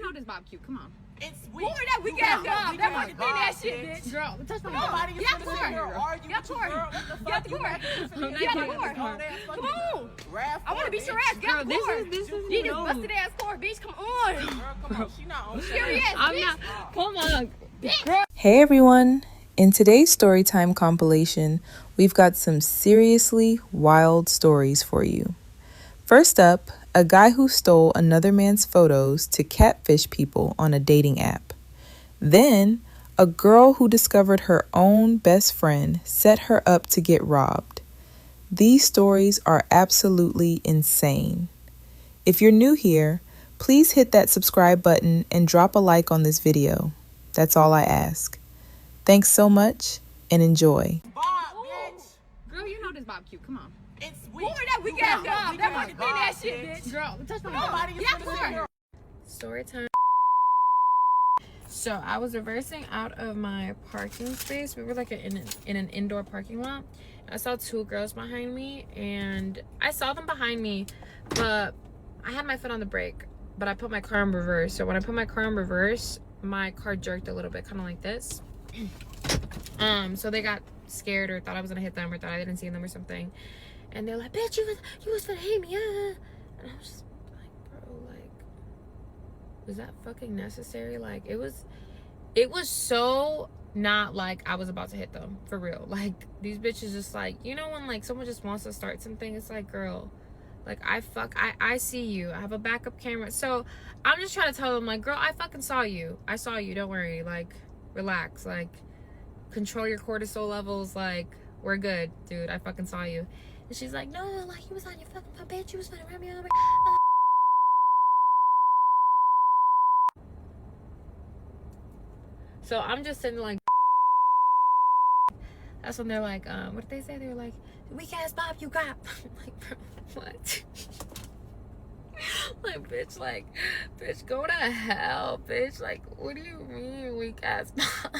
know this Bob cute. Come on. It's sweet. Boy, that weak ass Bob. That fucking thin ass shit, bitch. Girl, touch my nobody is Get gonna sit here argue with you, girl. What the fuck? Get the core. Come on. I want to beat your ass. Get the core. This is you just busted ass core, bitch. Come on. Girl, come on. She not on. Serious, I'm bitch. not. Come on. Bitch. Hey everyone! In today's Storytime compilation, we've got some seriously wild stories for you. First up, a guy who stole another man's photos to catfish people on a dating app. Then, a girl who discovered her own best friend set her up to get robbed. These stories are absolutely insane. If you're new here, please hit that subscribe button and drop a like on this video. That's all I ask. Thanks so much and enjoy. Bob, bitch. Girl, you know this Bob cute. Come on. It's sweet. Boy, that weak ass Bob. That fucking thin ass shit, bitch. Girl, touch my Nobody is gonna sit here. Story time. So I was reversing out of my parking space. We were like in an indoor parking lot. I saw two girls behind me, and I saw them behind me, but I had my foot on the brake, but I put my car in reverse. So when I put my car in reverse, my car jerked a little bit, kind of like this. So they got scared or thought I was gonna hit them or thought I didn't see them or something, and they're like, "Bitch, you was gonna hit me, and I was just like, bro, like, was that fucking necessary? Like, it was so not like I was about to hit them, for real. Like, these bitches just like, you know, when like someone just wants to start something, it's like, girl, like, I see you. I have a backup camera. So I'm just trying to tell them, like, girl, I fucking saw you. I saw you. Don't worry. Like, relax. Like, control your cortisol levels. Like, we're good, dude. I fucking saw you. And she's like, no, like, you was on your fucking phone, bitch. You was fucking around me. So I'm just sitting like, that's when they're like, what did they say? They were like, weak ass Bob, you got. I'm like, bro, what? like, bitch, go to hell, bitch. Like, what do you mean, weak ass Bob?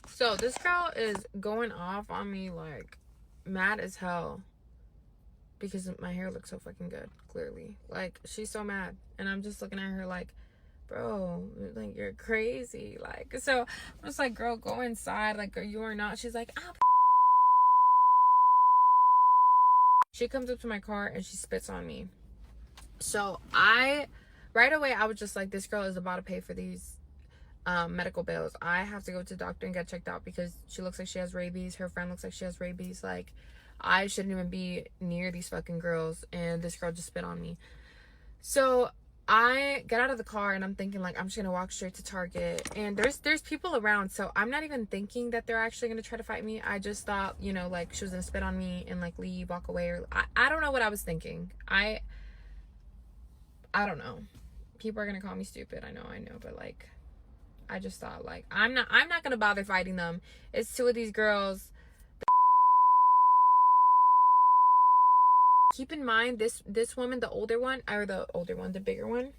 So this girl is going off on me, like, mad as hell, because my hair looks so fucking good, clearly. Like, she's so mad, and I'm just looking at her like, bro, like, you're crazy. Like, so I'm just like, girl, go inside. Like, you are not. She's like, oh. She comes up to my car and she spits on me. So right away, I was just like, this girl is about to pay for these medical bills. I have to go to the doctor and get checked out because she looks like she has rabies. Her friend looks like she has rabies. Like, I shouldn't even be near these fucking girls, and this girl just spit on me. So I get out of the car and I'm thinking, like, I'm just gonna walk straight to Target, and there's people around, so I'm not even thinking that they're actually gonna try to fight me. I just thought, you know, like, she was gonna spit on me and like leave, walk away, or I don't know what I was thinking. I don't know. People are gonna call me stupid. I know, but like, I just thought, like, I'm not gonna bother fighting them. It's two of these girls. Keep in mind, this woman, the bigger one,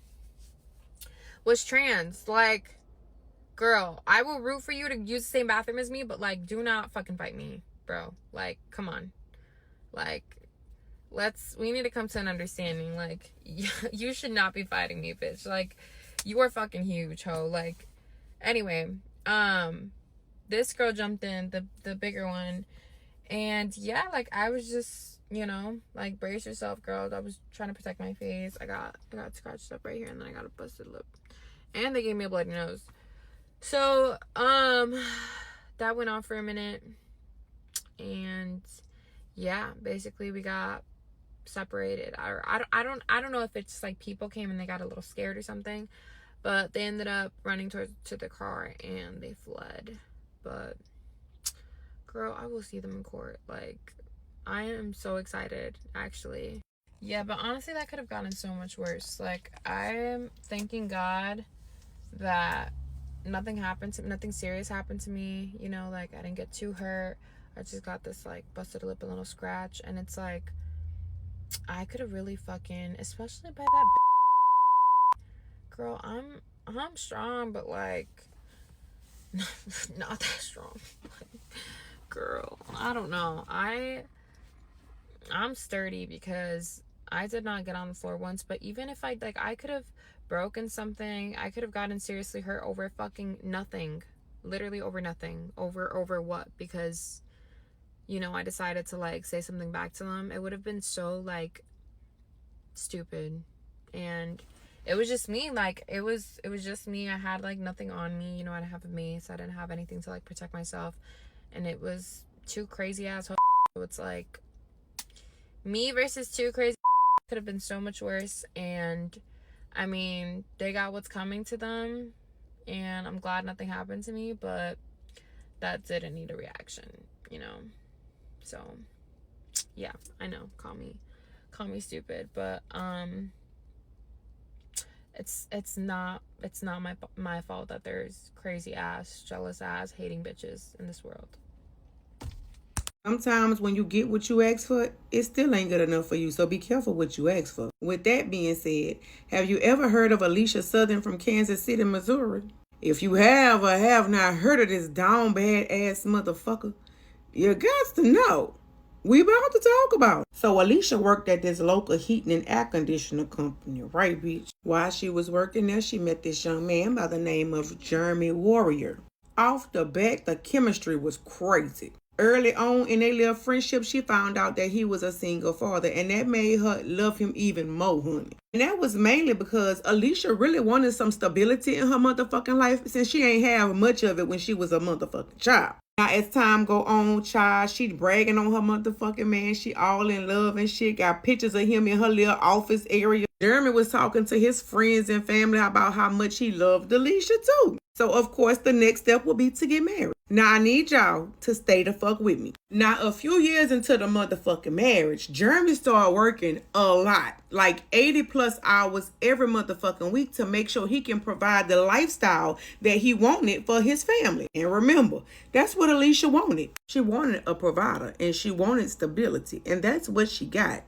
was trans. Like, girl, I will root for you to use the same bathroom as me, but like, do not fucking fight me, bro. Like, come on. Like, we need to come to an understanding. Like, you should not be fighting me, bitch. Like, you are fucking huge, ho. Like, anyway, this girl jumped in, the bigger one, and yeah, like, I was just, you know, like, brace yourself, girl. I was trying to protect my face. I got scratched up right here, and then I got a busted lip, and they gave me a bloody nose. So that went on for a minute, and yeah, basically we got separated. I don't know if it's like people came and they got a little scared or something, but they ended up running to the car and they fled. But girl, I will see them in court. Like, I am so excited, actually. Yeah, but honestly, that could have gotten so much worse. Like, I am thanking God that nothing serious happened to me. You know, like, I didn't get too hurt. I just got this, like, busted lip, a little scratch. And it's like, I could have really fucking, especially by that girl, I'm strong, but like, not that strong. Girl, I don't know. I'm sturdy because I did not get on the floor once, but even if I could have broken something. I could have gotten seriously hurt over fucking nothing. Literally over nothing. Over what? Because, you know, I decided to like say something back to them. It would have been so like stupid. And it was just me. Like it was just me. I had like nothing on me. You know, I didn't have a mace. I didn't have anything to like protect myself. And it was two crazy ass. So it's like me versus two crazy. Could have been so much worse. And I mean, they got what's coming to them, and I'm glad nothing happened to me, but that didn't need a reaction, you know. So yeah, I know, call me stupid, but it's not my fault that there's crazy ass, jealous ass, hating bitches in this world. Sometimes when you get what you ask for, it still ain't good enough for you, so be careful what you ask for. With that being said, have you ever heard of Alicia Southern from Kansas City, Missouri? If you have or have not heard of this down bad ass motherfucker, you got to know. We about to talk about it. So Alicia worked at this local heating and air conditioner company, right, bitch? While she was working there, she met this young man by the name of Jeremy Warrior. Off the bat, the chemistry was crazy. Early on in their little friendship, she found out that he was a single father, and that made her love him even more, honey. And that was mainly because Alicia really wanted some stability in her motherfucking life, since she ain't have much of it when she was a motherfucking child. Now, as time go on, child, she bragging on her motherfucking man. She all in love and shit. Got pictures of him in her little office area. Jeremy was talking to his friends and family about how much he loved Alicia too. So, of course, the next step will be to get married. Now, I need y'all to stay the fuck with me. Now, a few years into the motherfucking marriage, Jeremy started working a lot. Like 80 plus hours every motherfucking week to make sure he can provide the lifestyle that he wanted for his family. And remember, that's what Alicia wanted. She wanted a provider and she wanted stability. And that's what she got.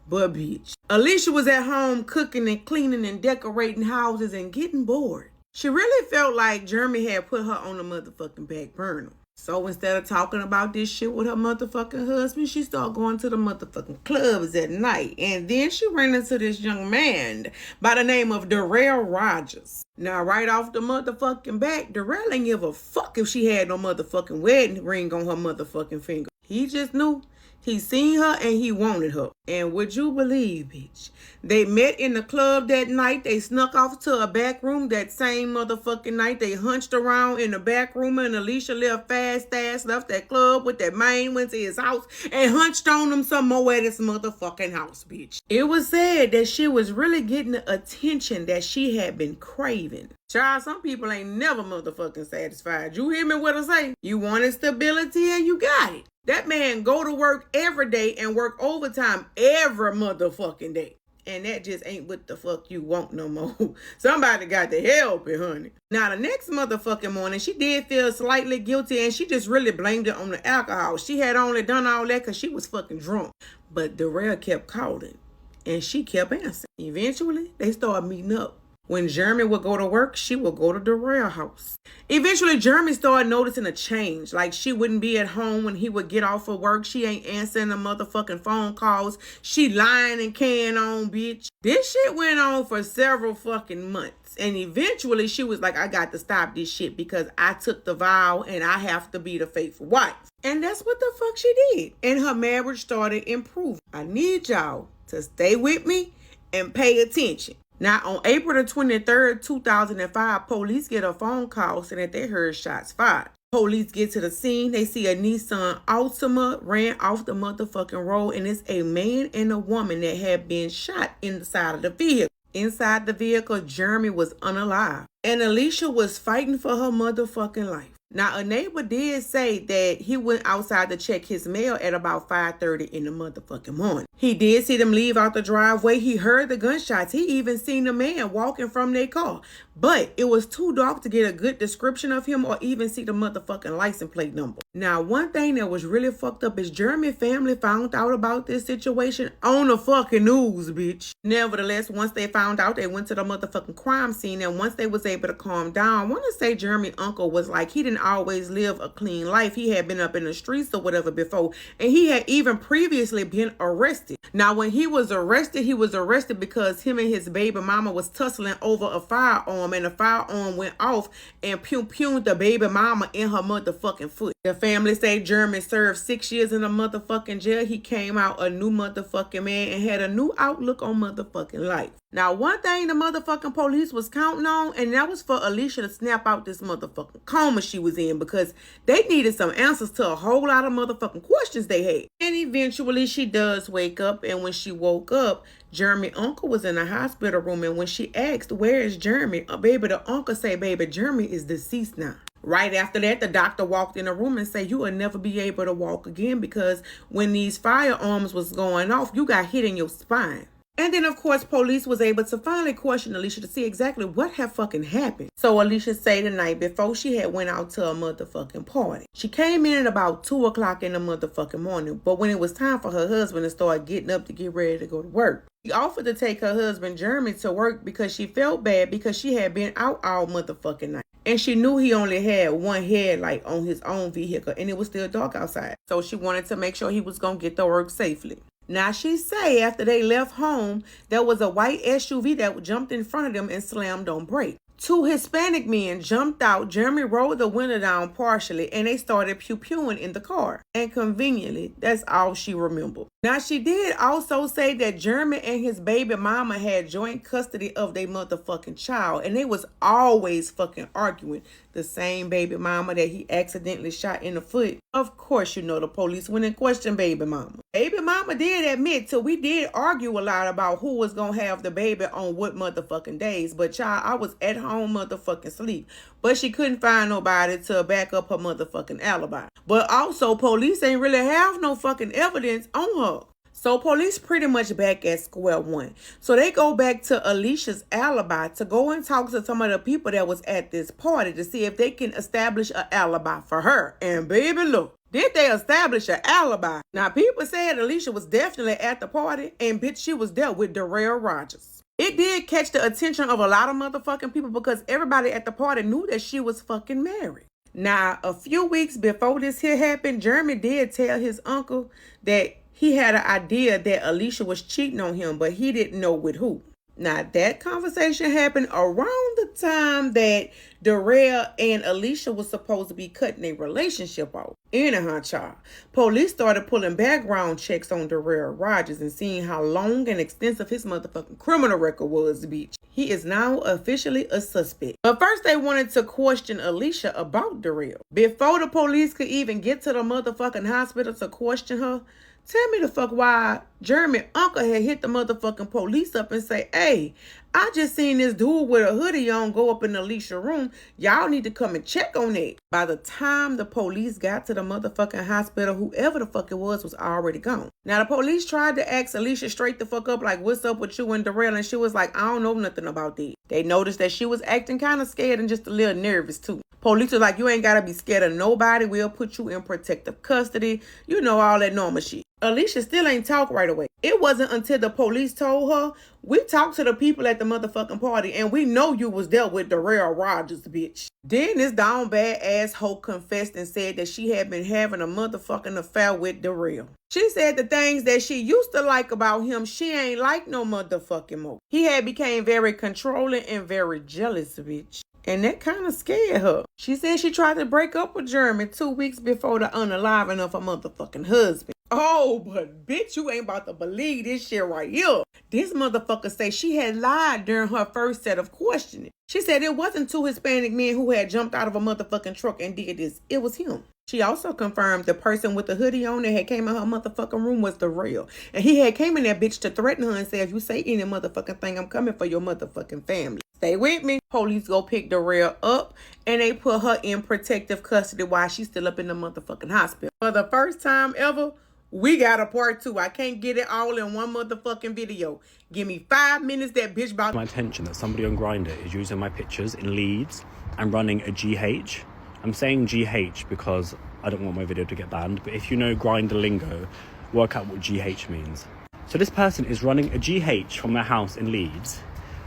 But bitch, Alicia was at home cooking and cleaning and decorating houses and getting bored. She really felt like Jeremy had put her on the motherfucking back burner. So instead of talking about this shit with her motherfucking husband, she started going to the motherfucking clubs at night. And then she ran into this young man by the name of Darrell Rogers. Now, right off the motherfucking back, Darrell ain't give a fuck if she had no motherfucking wedding ring on her motherfucking finger. He just knew. He seen her and he wanted her. And would you believe, bitch? They met in the club that night. They snuck off to a back room that same motherfucking night. They hunched around in the back room and Alicia left fast ass, left that club with that man, went to his house and hunched on him some more at his motherfucking house, bitch. It was said that she was really getting the attention that she had been craving. Child, some people ain't never motherfucking satisfied. You hear me what I say? You wanted stability and you got it. That man go to work every day and work overtime every motherfucking day. And that just ain't what the fuck you want no more. Somebody got to help it, honey. Now, the next motherfucking morning, she did feel slightly guilty and she just really blamed it on the alcohol. She had only done all that because she was fucking drunk. But Darrell kept calling and she kept answering. Eventually, they started meeting up. When Jeremy would go to work, she would go to Darrell's house. Eventually, Jeremy started noticing a change. Like, she wouldn't be at home when he would get off of work. She ain't answering the motherfucking phone calls. She lying and carrying on, bitch. This shit went on for several fucking months. And eventually, she was like, I got to stop this shit because I took the vow and I have to be the faithful wife. And that's what the fuck she did. And her marriage started improving. I need y'all to stay with me and pay attention. Now, on April the 23rd, 2005, police get a phone call saying that they heard shots fired. Police get to the scene. They see a Nissan Altima ran off the motherfucking road, and it's a man and a woman that had been shot in the side of the vehicle. Inside the vehicle, Jeremy was unalive, and Alicia was fighting for her motherfucking life. Now, a neighbor did say that he went outside to check his mail at about 5:30 in the motherfucking morning. He did see them leave out the driveway. He heard the gunshots. He even seen the man walking from their car. But it was too dark to get a good description of him or even see the motherfucking license plate number. Now, one thing that was really fucked up is Jeremy's family found out about this situation on the fucking news, bitch. Nevertheless, once they found out, they went to the motherfucking crime scene. And once they was able to calm down, I want to say Jeremy's uncle was like, he didn't always live a clean life. He had been up in the streets or whatever before, and he had even previously been arrested. Now, when he was arrested because him and his baby mama was tussling over a firearm, and the firearm went off and pew-pewed the baby mama in her motherfucking foot. The family say Jeremy served 6 years in a motherfucking jail. He came out a new motherfucking man and had a new outlook on motherfucking life. Now, one thing the motherfucking police was counting on, and that was for Alicia to snap out this motherfucking coma she was in, because they needed some answers to a whole lot of motherfucking questions they had. And eventually she does wake up, and when she woke up, Jeremy's uncle was in a hospital room, and when she asked, where is Jeremy? Baby, the uncle say, baby, Jeremy is deceased now. Right after that, the doctor walked in the room and said, you will never be able to walk again, because when these firearms was going off, you got hit in your spine. And then, of course, police was able to finally question Alicia to see exactly what had fucking happened. So Alicia say the night before she had went out to a motherfucking party. She came in at about 2 o'clock in the motherfucking morning. But when it was time for her husband to start getting up to get ready to go to work, she offered to take her husband Jeremy to work because she felt bad because she had been out all motherfucking night. And she knew he only had one headlight on his own vehicle, and it was still dark outside. So she wanted to make sure he was going to get to work safely. Now, she say after they left home, there was a white SUV that jumped in front of them and slammed on brakes. 2 Hispanic men jumped out. Jeremy rolled the window down partially, and they started pew-pewing in the car. And conveniently, that's all she remembered. Now, she did also say that Jeremy and his baby mama had joint custody of their motherfucking child, and they was always fucking arguing. The same baby mama that he accidentally shot in the foot. Of course, you know the police went and questioned baby mama. Baby mama did admit to we did argue a lot about who was gonna have the baby on what motherfucking days. But child, I was at home motherfucking sleep. But she couldn't find nobody to back up her motherfucking alibi. But also, police ain't really have no fucking evidence on her. So police pretty much back at square one. So they go back to Alicia's alibi to go and talk to some of the people that was at this party to see if they can establish an alibi for her. And baby, look, did they establish an alibi? Now, people said Alicia was definitely at the party, and bitch, she was there with Darrell Rogers. It did catch the attention of a lot of motherfucking people because everybody at the party knew that she was fucking married. Now, a few weeks before this here happened, Jeremy did tell his uncle that he had an idea that Alicia was cheating on him, but he didn't know with who. Now, that conversation happened around the time that Darrell and Alicia was supposed to be cutting their relationship off. Anyhow, child, police started pulling background checks on Darrell Rogers and seeing how long and extensive his motherfucking criminal record was, bitch. He is now officially a suspect. But first, they wanted to question Alicia about Darrell. Before the police could even get to the motherfucking hospital to question her, tell me the fuck why Jeremy's uncle had hit the motherfucking police up and say, hey, I just seen this dude with a hoodie on go up in Alicia's room. Y'all need to come and check on it. By the time the police got to the motherfucking hospital, whoever the fuck it was already gone. Now, the police tried to ask Alicia straight the fuck up, like, what's up with you and Darrell? And she was like, I don't know nothing about that. They noticed that she was acting kind of scared and just a little nervous too. Police was like, you ain't got to be scared of nobody. We'll put you in protective custody. You know, all that normal shit. Alicia still ain't talk right away. It wasn't until the police told her, we talked to the people at the motherfucking party and we know you was there with Darrell Rogers, bitch. Then this down bad asshole confessed and said that she had been having a motherfucking affair with Darrell. She said the things that she used to like about him, she ain't like no motherfucking more. He had became very controlling and very jealous, bitch. And that kind of scared her. She said she tried to break up with Jeremy 2 weeks before the unaliving of her motherfucking husband. Oh, but bitch, you ain't about to believe this shit right here. This motherfucker say she had lied during her first set of questioning. She said it wasn't 2 Hispanic men who had jumped out of a motherfucking truck and did this. It was him. She also confirmed the person with the hoodie on that had came in her motherfucking room was Darrell. And he had came in that bitch to threaten her and say, if you say any motherfucking thing, I'm coming for your motherfucking family. Stay with me. Police go pick Darrell up and they put her in protective custody while she's still up in the motherfucking hospital. For the first time ever, we got a part 2. I can't get it all in one motherfucking video. Give me 5 minutes, that bitch about my attention that somebody on Grindr is using my pictures in leads and running a GH. I'm saying GH because I don't want my video to get banned, but if you know Grindr lingo, work out what GH means. So this person is running a GH from their house in Leeds,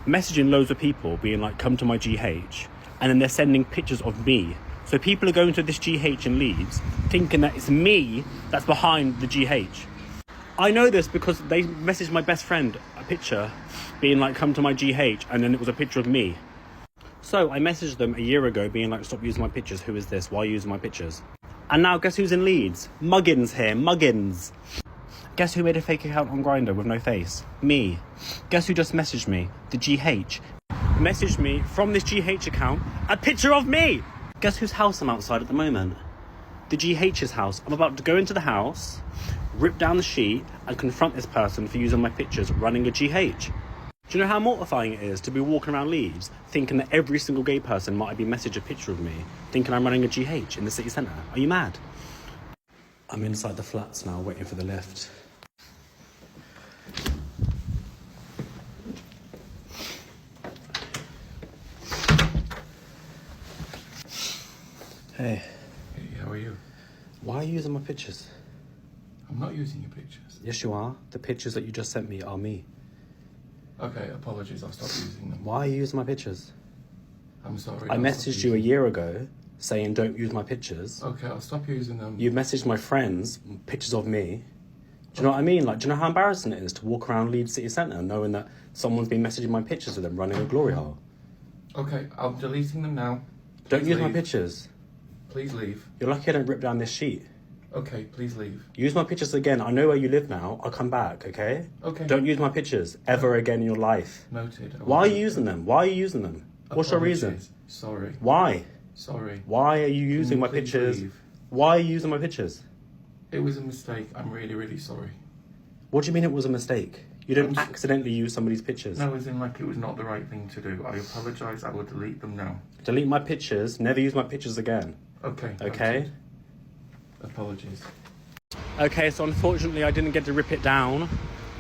messaging loads of people being like, come to my GH, and then they're sending pictures of me So people are going to this GH in Leeds thinking that it's me that's behind the GH. I know this because they messaged my best friend a picture being like, come to my GH, and then it was a picture of me. So I messaged them a year ago being like, stop using my pictures. Who is this? Why are you using my pictures? And now guess who's in Leeds? Muggins here. Muggins. Guess who made a fake account on Grindr with no face? Me. Guess who just messaged me? The GH. Messaged me from this GH account a picture of me. Guess whose house I'm outside at the moment? The GH's house. I'm about to go into the house, rip down the sheet, and confront this person for using my pictures running a GH. Do you know how mortifying it is to be walking around Leeds thinking that every single gay person might be messaged a picture of me, thinking I'm running a GH in the city centre? Are you mad? I'm inside the flats now, waiting for the lift. Hey. Hey, how are you? Why are you using my pictures? I'm not using your pictures. Yes, you are. The pictures that you just sent me are me. Okay, apologies, I'll stop using them. Why are you using my pictures? I'm sorry. I I'll messaged stop you a using year ago saying don't use my pictures. Okay, I'll stop using them. You've messaged my friends pictures of me. Do you know what I mean? Like, do you know how embarrassing it is to walk around Leeds City Centre knowing that someone's been messaging my pictures of them running a glory hole? Okay, I'm deleting them now. Don't Please use my leave. pictures. Please leave. You're lucky I don't rip down this sheet. Okay, please leave. Use my pictures again. I know where you live now. I'll come back, okay? Okay. Don't use my pictures ever again in your life. Noted. Why are you using them? Why are you using them? What's your reason? Apologies. Sorry. Why? Sorry. Why are you using my please pictures? leave? Why are you using my pictures? It was a mistake. I'm really, really sorry. What do you mean it was a mistake? You didn't I'm s- accidentally use somebody's pictures. No, as in like it was not the right thing to do. I apologise. I will delete them now. Delete my pictures. Never use my pictures again. Okay. Okay? noted. Apologies. Okay, so unfortunately I didn't get to rip it down.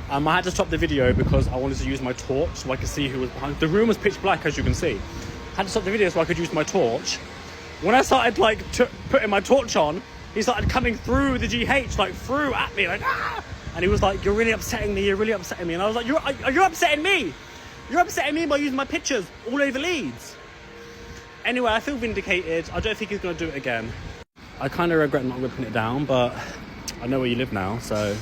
I had to stop the video because I wanted to use my torch so I could see who was behind. The room was pitch black, as you can see. I had to stop the video so I could use my torch. When I started like putting my torch on, he started coming through the GH, like through at me, like ah! And he was like, "You're really upsetting me. You're really upsetting me." And I was like, "You're upsetting me. You're upsetting me by using my pictures all over Leeds." Anyway, I feel vindicated. I don't think he's gonna do it again. I kind of regret not ripping it down, but I know where you live now, so.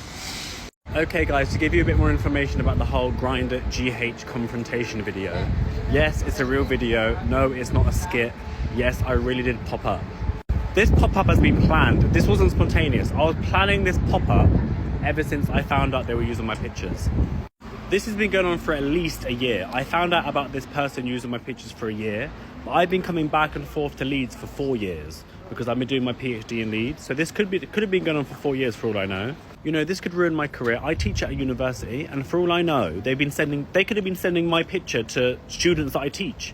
Okay guys, to give you a bit more information about the whole Grindr GH confrontation video. Yes, it's a real video. No, it's not a skit. Yes, I really did pop up. This pop-up has been planned. This wasn't spontaneous. I was planning this pop-up ever since I found out they were using my pictures. This has been going on for at least a year. I found out about this person using my pictures for a year, but I've been coming back and forth to Leeds for 4 years because I've been doing my PhD in Leeds. So this could have been going on for 4 years for all I know. You know, this could ruin my career. I teach at a university, and for all I know, they could have been sending my picture to students that I teach.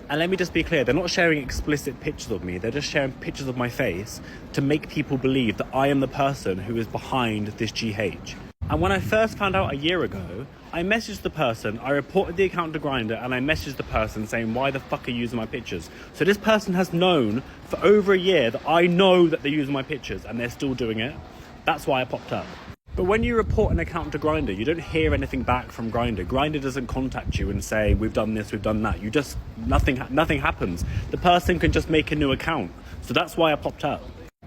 And let me just be clear, they're not sharing explicit pictures of me, they're just sharing pictures of my face to make people believe that I am the person who is behind this GH. And when I first found out a year ago, I messaged the person, I reported the account to Grindr, and I messaged the person saying, why the fuck are you using my pictures? So this person has known for over a year that I know that they're using my pictures, and they're still doing it. That's why I popped up. But when you report an account to Grindr, you don't hear anything back from Grindr. Grindr doesn't contact you and say, we've done this, we've done that. Nothing happens. The person can just make a new account. So that's why I popped up.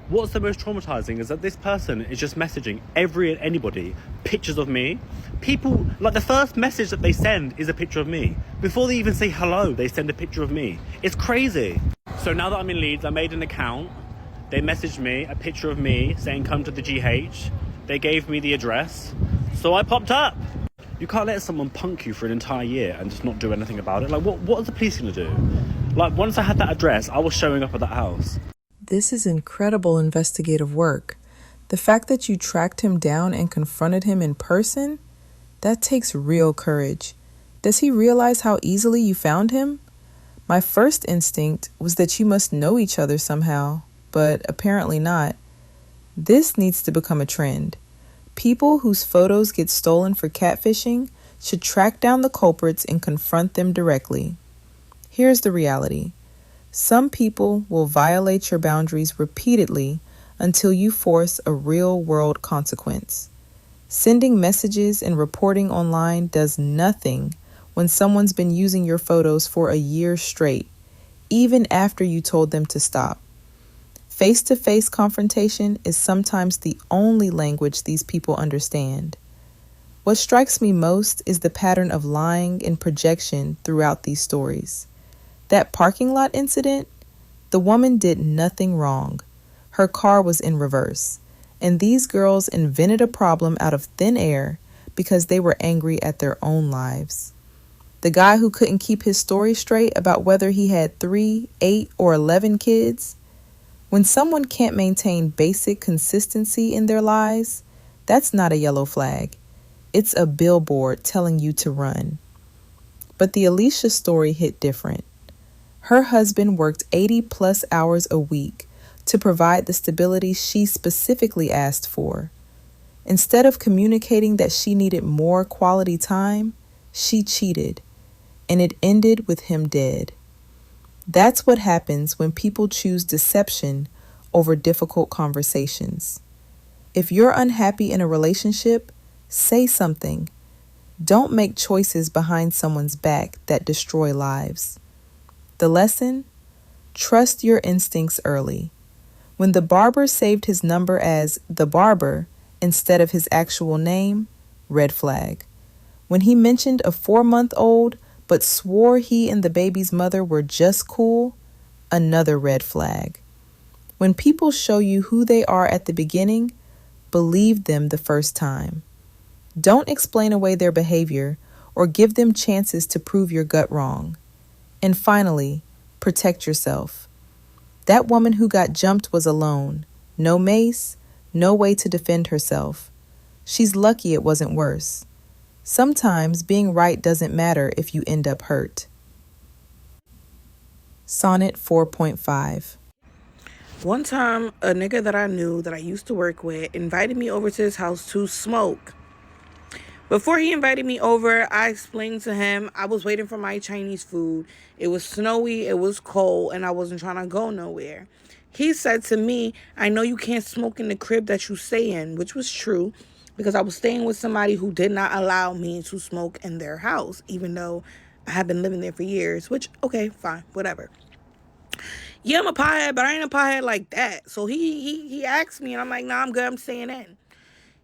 What's the most traumatizing is that this person is just messaging anybody pictures of me. People, like the first message that they send is a picture of me. Before they even say hello, they send a picture of me. It's crazy. So now that I'm in Leeds, I made an account. They messaged me a picture of me saying, come to the GH. They gave me the address. So I popped up. You can't let someone punk you for an entire year and just not do anything about it. Like, what are the police going to do? Like, once I had that address, I was showing up at that house. This is incredible investigative work. The fact that you tracked him down and confronted him in person, that takes real courage. Does he realize how easily you found him? My first instinct was that you must know each other somehow, but apparently not. This needs to become a trend. People whose photos get stolen for catfishing should track down the culprits and confront them directly. Here's the reality. Some people will violate your boundaries repeatedly until you force a real-world consequence. Sending messages and reporting online does nothing when someone's been using your photos for a year straight, even after you told them to stop. Face-to-face confrontation is sometimes the only language these people understand. What strikes me most is the pattern of lying and projection throughout these stories. That parking lot incident, the woman did nothing wrong. Her car was in reverse, and these girls invented a problem out of thin air because they were angry at their own lives. The guy who couldn't keep his story straight about whether he had 3, 8, or 11 kids. When someone can't maintain basic consistency in their lies, that's not a yellow flag. It's a billboard telling you to run. But the Alicia story hit different. Her husband worked 80 plus hours a week to provide the stability she specifically asked for. Instead of communicating that she needed more quality time, she cheated, and it ended with him dead. That's what happens when people choose deception over difficult conversations. If you're unhappy in a relationship, say something. Don't make choices behind someone's back that destroy lives. The lesson? Trust your instincts early. When the barber saved his number as the barber instead of his actual name, red flag. When he mentioned a 4-month-old but swore he and the baby's mother were just cool, another red flag. When people show you who they are at the beginning, believe them the first time. Don't explain away their behavior or give them chances to prove your gut wrong. And finally, protect yourself. That woman who got jumped was alone. No mace, no way to defend herself. She's lucky it wasn't worse. Sometimes being right doesn't matter if you end up hurt. Sonnet 4.5. One time, a nigga that I knew that I used to work with invited me over to his house to smoke. Before he invited me over, I explained to him I was waiting for my Chinese food. It was snowy, it was cold, and I wasn't trying to go nowhere. He said to me, I know you can't smoke in the crib that you stay in, which was true, because I was staying with somebody who did not allow me to smoke in their house, even though I had been living there for years, which, okay, fine, whatever. Yeah, I'm a pothead, but I ain't a pothead like that. So he asked me, and I'm like, nah, I'm good, I'm staying in.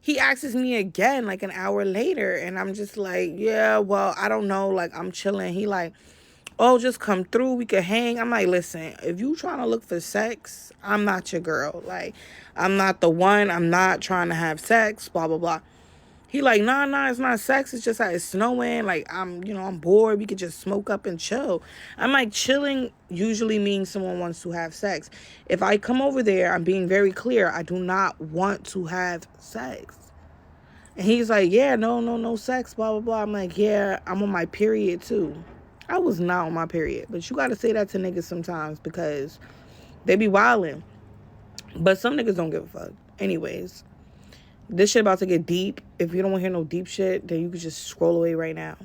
He asks me again, like an hour later, and I'm just like, yeah, well, I don't know, like, I'm chilling. He like, oh, just come through, we could hang. I'm like, listen, if you trying to look for sex, I'm not your girl. Like, I'm not the one, I'm not trying to have sex, blah, blah, blah. He like, nah, it's not sex, it's just that it's snowing, like, I'm bored, we could just smoke up and chill. I'm like, chilling usually means someone wants to have sex. If I come over there, I'm being very clear, I do not want to have sex. And he's like, yeah, no sex, blah, blah, blah. I'm like, yeah, I'm on my period too. I was not on my period, but you gotta say that to niggas sometimes because they be wildin'. But some niggas don't give a fuck. Anyways, this shit about to get deep. If you don't want to hear no deep shit, then you can just scroll away right now.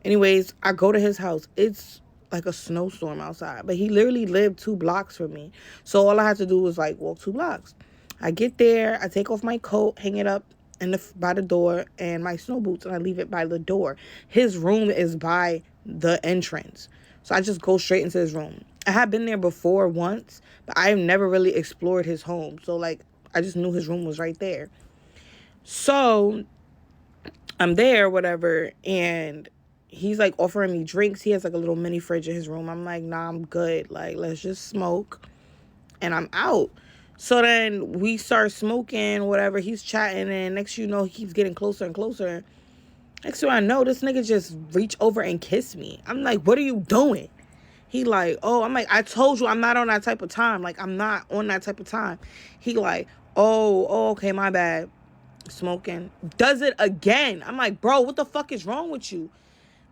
Anyways, I go to his house. It's like a snowstorm outside, but he literally lived 2 blocks from me. So all I had to do was like walk 2 blocks. I get there, I take off my coat, hang it up by the door, and my snow boots, and I leave it by the door. His room is by the entrance. So I just go straight into his room. I had been there before once, but I've never really explored his home. So like, I just knew his room was right there. So I'm there, whatever, and he's like offering me drinks. He has like a little mini fridge in his room. I'm like, nah, I'm good. Like, let's just smoke, and I'm out. So then we start smoking, whatever. He's chatting, and next you know, he keeps getting closer and closer. Next thing I know, this nigga just reach over and kiss me. I'm like, what are you doing? He like, oh, I'm like, I told you I'm not on that type of time. Like, I'm not on that type of time. He like, oh, okay, my bad. Smoking. Does it again. I'm like, bro, what the fuck is wrong with you?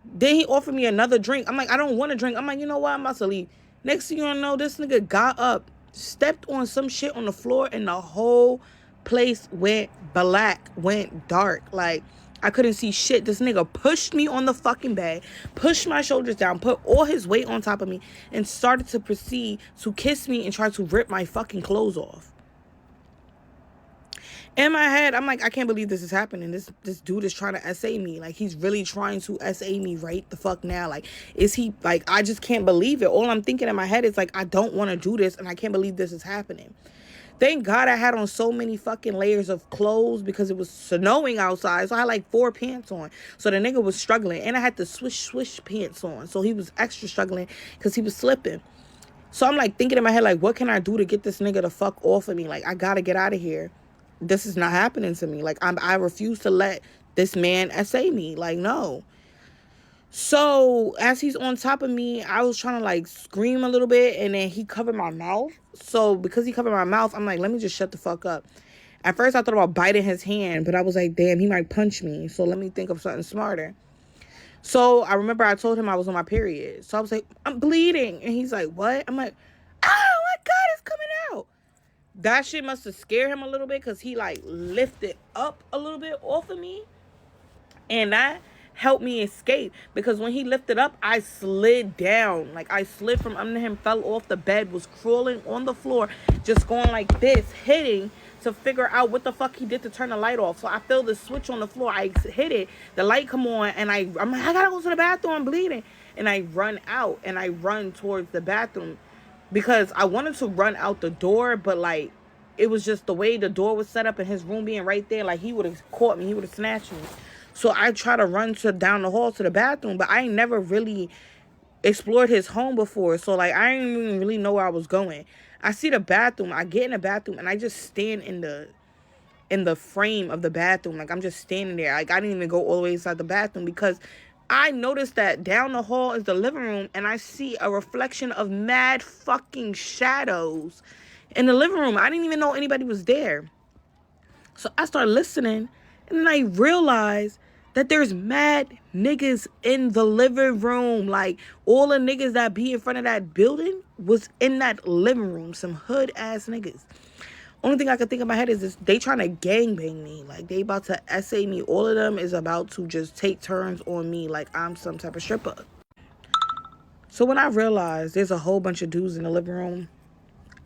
Then he offered me another drink. I'm like, I don't want to drink. I'm like, you know what? I'm about to leave. Next thing you know, this nigga got up, stepped on some shit on the floor, and the whole place went black, went dark. Like, I couldn't see shit. This nigga pushed me on the fucking bed, pushed my shoulders down, put all his weight on top of me, and started to proceed to kiss me and try to rip my fucking clothes off. In my head, I'm like, I can't believe this is happening. This dude is trying to SA me. Like, he's really trying to SA me right the fuck now. Like, is he, like, I just can't believe it. All I'm thinking in my head is, like, I don't want to do this, and I can't believe this is happening. Thank God I had on so many fucking layers of clothes because it was snowing outside. So I had, like, 4 pants on. So the nigga was struggling. And I had the swish pants on. So he was extra struggling because he was slipping. So I'm, like, thinking in my head, like, what can I do to get this nigga the fuck off of me? Like, I gotta get out of here. This is not happening to me. Like, I refuse to let this man SA me. Like, no. So as he's on top of me, I was trying to, like, scream a little bit, and then he covered my mouth. So because he covered my mouth, I'm like, let me just shut the fuck up. At first I thought about biting his hand, but I was like, damn, he might punch me. So let me think of something smarter. So I remember I told him I was on my period. So I was like, I'm bleeding. And he's like, what? I'm like, oh my God, it's coming out. That shit must have scared him a little bit, because he, like, lifted up a little bit off of me. And that helped me escape, because when he lifted up, I slid down. Like, I slid from under him, fell off the bed, was crawling on the floor, just going like this, hitting to figure out what the fuck he did to turn the light off. So I feel the switch on the floor. I hit it, the light come on, and I'm like, I gotta go to the bathroom, I'm bleeding. And I run out, and I run towards the bathroom, because I wanted to run out the door, but, like, it was just the way the door was set up and his room being right there. Like, he would have caught me. He would have snatched me. So I try to run down the hall to the bathroom, but I ain't never really explored his home before. So, like, I didn't even really know where I was going. I see the bathroom. I get in the bathroom, and I just stand in the frame of the bathroom. Like, I'm just standing there. Like, I didn't even go all the way inside the bathroom, because I noticed that down the hall is the living room, and I see a reflection of mad fucking shadows in the living room. I didn't even know anybody was there. So I started listening, and then I realized that there's mad niggas in the living room. Like, all the niggas that be in front of that building was in that living room. Some hood ass niggas. Only thing I could think in my head is this: they trying to gangbang me. Like, they about to SA me. All of them is about to just take turns on me like I'm some type of stripper. So when I realized there's a whole bunch of dudes in the living room,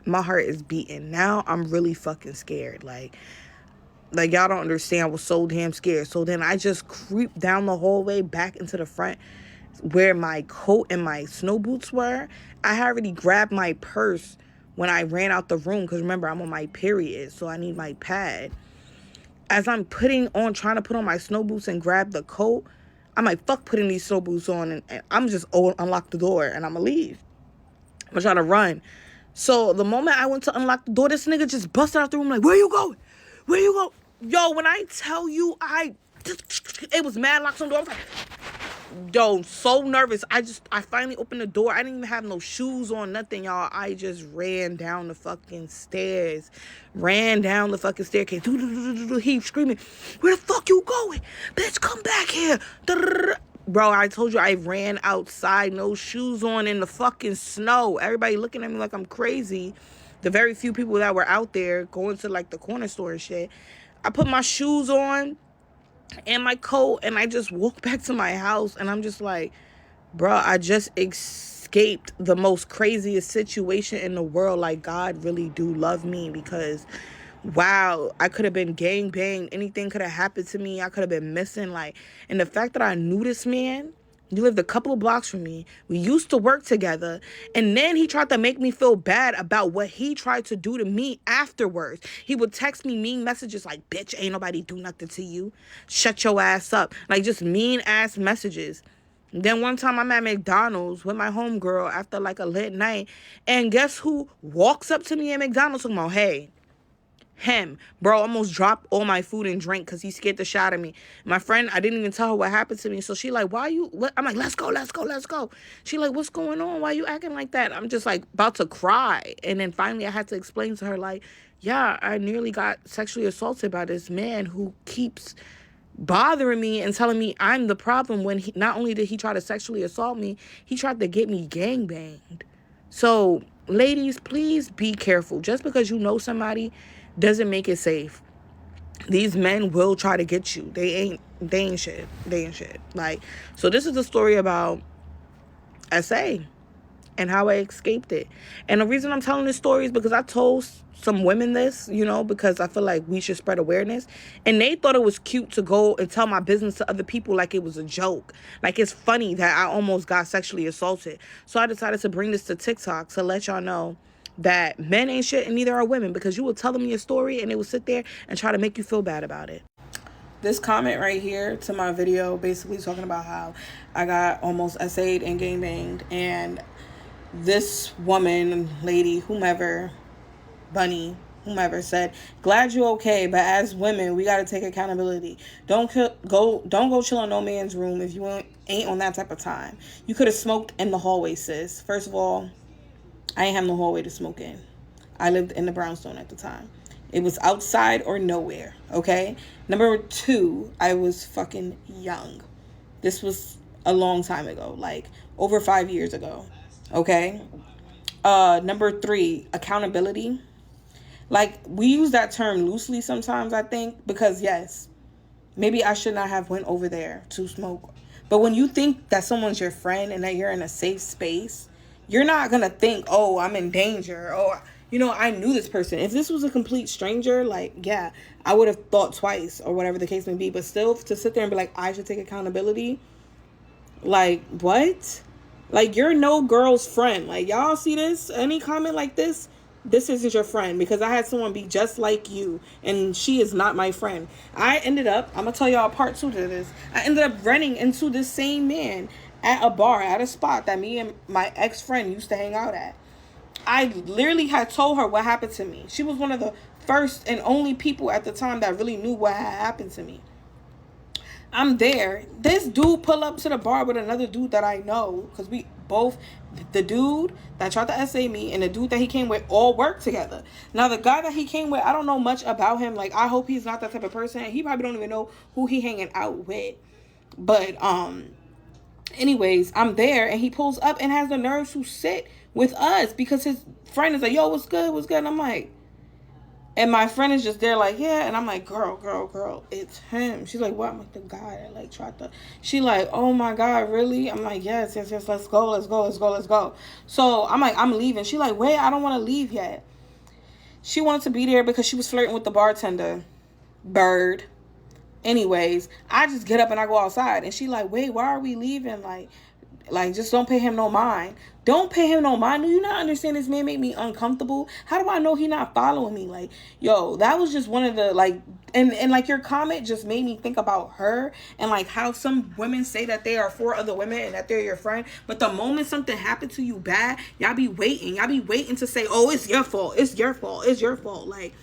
my heart is beating. Now I'm really fucking scared. Like y'all don't understand. I was so damn scared. So then I just creeped down the hallway back into the front where my coat and my snow boots were. I had already grabbed my purse when I ran out the room, because remember, I'm on my period, so I need my pad. As I'm trying to put on my snow boots and grab the coat, I'm like, fuck putting these snow boots on, and I'm just unlock the door, and I'm gonna leave. I'm gonna try to run. So the moment I went to unlock the door, this nigga just busted out the room like, where you going? Where you go? Yo, when I tell you, it was mad locks on the door. I was like, yo, so nervous. I finally opened the door. I didn't even have no shoes on, nothing, y'all. I just ran down the fucking stairs. Ran down the fucking staircase. He screaming, where the fuck you going? Bitch, come back here. Bro, I told you I ran outside, no shoes on, in the fucking snow. Everybody looking at me like I'm crazy. The very few people that were out there going to, like, the corner store and shit. I put my shoes on and my coat, and I just walked back to my house, and I'm just like, bro, I just escaped the most craziest situation in the world. Like, God really do love me, because, wow, I could have been gang banged. Anything could have happened to me. I could have been missing. Like, and the fact that I knew this man, he lived a couple of blocks from me. We used to work together. And then he tried to make me feel bad about what he tried to do to me afterwards. He would text me mean messages like, bitch, ain't nobody do nothing to you. Shut your ass up. Like, just mean ass messages. Then one time I'm at McDonald's with my homegirl after, like, a lit night. And guess who walks up to me at McDonald's talking about, hey, him. Bro almost dropped all my food and drink because he scared the shit out of me. My friend, I didn't even tell her what happened to me. So she like, why you, what? I'm like, let's go. She like, what's going on? Why you acting like that? I'm just like about to cry. And then finally I had to explain to her, like, yeah, I nearly got sexually assaulted by this man who keeps bothering me and telling me I'm the problem, when he, not only did he try to sexually assault me, he tried to get me gangbanged. So ladies, please be careful. Just because you know somebody doesn't make it safe. These men will try to get you. They ain't shit. Like, so this is a story about SA. and how I escaped it. And the reason I'm telling this story is because I told some women this, you know, because I feel like we should spread awareness. And they thought it was cute to go and tell my business to other people like it was a joke. Like, it's funny that I almost got sexually assaulted. So I decided to bring this to TikTok to let y'all know that men ain't shit and neither are women, because you will tell them your story and they will sit there and try to make you feel bad about it. This comment right here to my video basically talking about how I got almost essayed and gangbanged, and this woman, lady, whomever, Bunny, whomever, said, glad you okay, but as women we gotta take accountability. Don't go chill in no man's room if you ain't on that type of time. You could have smoked in the hallway, sis. First of all, I ain't have no hallway to smoke in. I lived in the brownstone at the time. It was outside or nowhere, okay? Number 2, I was fucking young. This was a long time ago, like over 5 years ago, okay? Number 3, accountability. Like, we use that term loosely sometimes, I think, because yes, maybe I should not have went over there to smoke. But when you think that someone's your friend and that you're in a safe space, you're not gonna think, oh, I'm in danger, or, you know, I knew this person. If this was a complete stranger, like, yeah, I would have thought twice or whatever the case may be. But still, to sit there and be like, I should take accountability, like, what? Like, you're no girl's friend. Like, y'all see this? Any comment like this? This isn't your friend, because I had someone be just like you, and she is not my friend. I ended up, I'm gonna tell y'all part 2 to this. I ended up running into this same man at a bar, at a spot that me and my ex-friend used to hang out at. I literally had told her what happened to me. She was one of the first and only people at the time that really knew what had happened to me. I'm there. This dude pull up to the bar with another dude that I know, because we both, the dude that tried to essay me and the dude that he came with, all work together. Now, the guy that he came with, I don't know much about him. Like, I hope he's not that type of person. He probably don't even know who he hanging out with. But, anyways, I'm there, and he pulls up and has the nerve to sit with us because his friend is like, yo, what's good? What's good? And I'm like, and my friend is just there like, yeah. And I'm like, girl, it's him. She's like, what? I'm like, the guy that like tried to. She like, oh my God, really? I'm like, yes, let's go. So I'm like, I'm leaving. She like, wait, I don't want to leave yet. She wanted to be there because she was flirting with the bartender. Bird. Anyways, I just get up and I go outside, and she like, wait, why are we leaving? Like, just don't pay him no mind. Don't pay him no mind. Do you not understand this man made me uncomfortable? How do I know he not following me? Like, yo, that was just one of the, like, and like, your comment just made me think about her, and like how some women say that they are for other women and that they're your friend, but the moment something happened to you bad, y'all be waiting to say, oh, it's your fault. Like,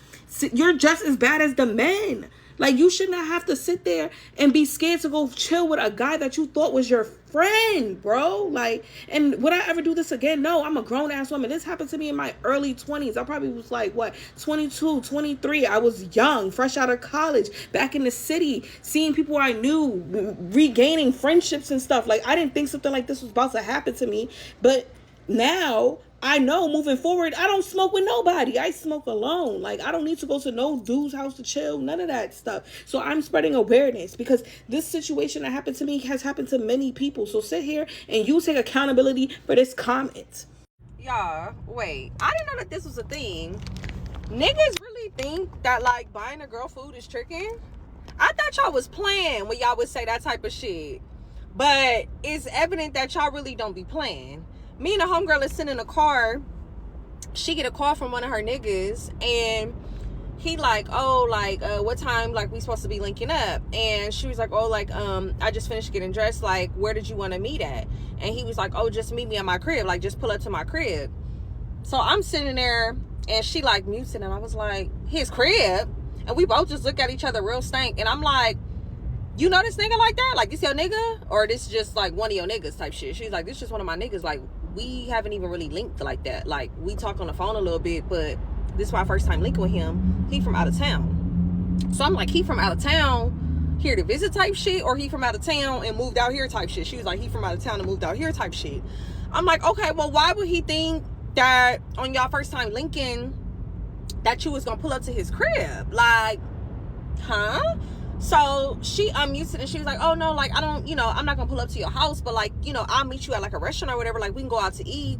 you're just as bad as the men. Like, you should not have to sit there and be scared to go chill with a guy that you thought was your friend, bro. Like, and would I ever do this again? No, I'm a grown-ass woman. This happened to me in my early 20s. I probably was like, 22, 23. I was young, fresh out of college, back in the city, seeing people I knew, regaining friendships and stuff. Like, I didn't think something like this was about to happen to me. But now I know moving forward, I don't smoke with nobody. I smoke alone. Like, I don't need to go to no dude's house to chill. None of that stuff. So I'm spreading awareness, because this situation that happened to me has happened to many people. So sit here and you take accountability for this comment. Y'all, wait. I didn't know that this was a thing. Niggas really think that, like, buying a girl food is tricking? I thought y'all was playing when y'all would say that type of shit. But it's evident that y'all really don't be playing. Me and a homegirl is sitting in a car. She get a call from one of her niggas, and he like, oh, like, what time, like, we supposed to be linking up? And she was like, oh, like, I just finished getting dressed, like, where did you want to meet at? And he was like, oh, just meet me at my crib, like, just pull up to my crib. So I'm sitting there, and she like mutes it, and I was like, his crib? And we both just look at each other real stank, and I'm like, you know this nigga like that? Like, this your nigga? Or this just like one of your niggas type shit? She's like, this just one of my niggas. Like, we haven't even really linked like that. Like, we talk on the phone a little bit, but this is my first time linking with him. He from out of town. So I'm like, he from out of town here to visit type shit, or he from out of town and moved out here type shit? She was like, he from out of town and moved out here type shit. I'm like, okay, well, why would he think that on y'all first time linking that you was gonna pull up to his crib? Like, huh? So she unmuted, and she was like, oh no, like, I don't, you know, I'm not gonna pull up to your house, but like, you know, I'll meet you at like a restaurant or whatever, like, we can go out to eat.